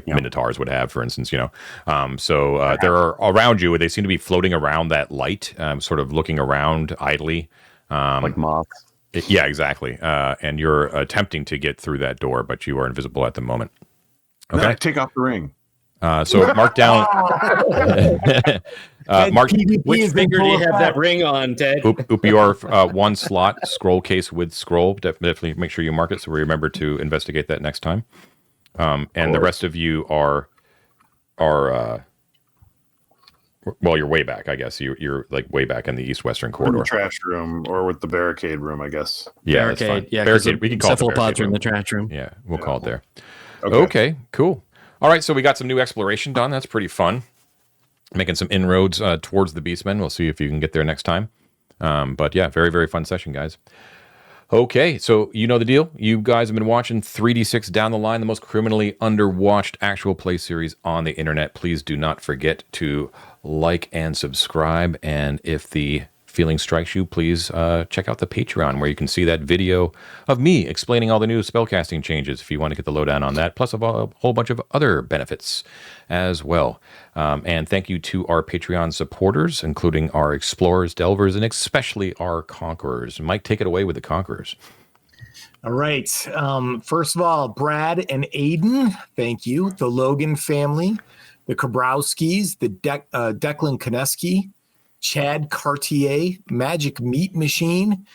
minotaurs would have, for instance. They're around you. They seem to be floating around that light, sort of looking around idly. Like moths. Yeah, exactly. And you're attempting to get through that door, but you are invisible at the moment. Then I Okay, take off the ring. so mark down. Mark. Which finger do you have that ring on, Ted? Oop your 1 slot scroll case with scroll. Definitely make sure you mark it so we remember to investigate that next time. And the rest of you are well, you're way back, I guess. You're like way back in the east-western In the corridor. trash room or with the barricade room, I guess. Yeah, that's fine. Barricade. We can call it the cephalopods barricade are in room. the trash room. Yeah, we'll call it there. Okay. Okay, cool. All right, so we got some new exploration done. That's pretty fun. Making some inroads towards the beastmen. We'll see if you can get there next time. But yeah, very, very fun session, guys. Okay, so you know the deal. You guys have been watching 3D6 Down the Line, the most criminally underwatched actual play series on the internet. Please do not forget to like and subscribe. And if the feeling strikes you, please check out the Patreon where you can see that video of me explaining all the new spellcasting changes if you want to get the lowdown on that, plus a whole bunch of other benefits as well. And thank you to our Patreon supporters, including our explorers, delvers, and especially our conquerors. Mike, take it away with the conquerors. All right. First of all, Brad and Aiden, thank you. The Logan family, the Kabrowskis, the Declan Koneski, Chad Cartier, Magic Meat Machine,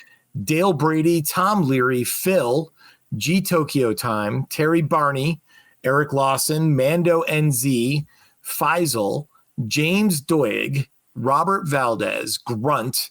Dale Brady, Tom Leary, Phil, G Tokyo Time, Terry Barney, Eric Lawson, Mando NZ, Faisal, James Doig, Robert Valdez, Grunt,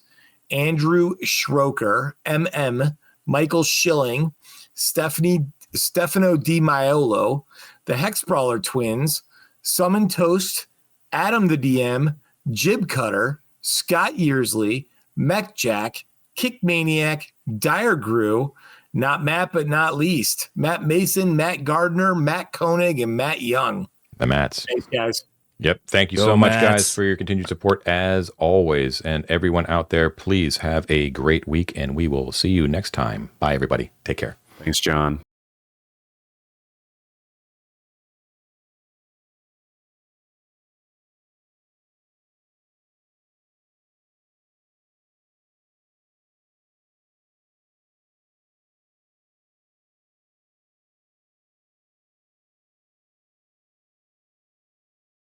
Andrew Schroker, MM, Michael Schilling, Stefano Di Maiolo, the Hexbrawler Twins, Summon Toast, Adam the DM, Jib Cutter, Scott Yearsley, Mech Jack, Kick Maniac, Dire Grew, not Matt but not least, Matt Mason, Matt Gardner, Matt Koenig, and Matt Young. The Mats. Thanks, guys. Yep. Thank you Go so much, Mats. guys, for your continued support as always. And everyone out there, please have a great week, and we will see you next time. Bye, everybody. Take care. Thanks, John.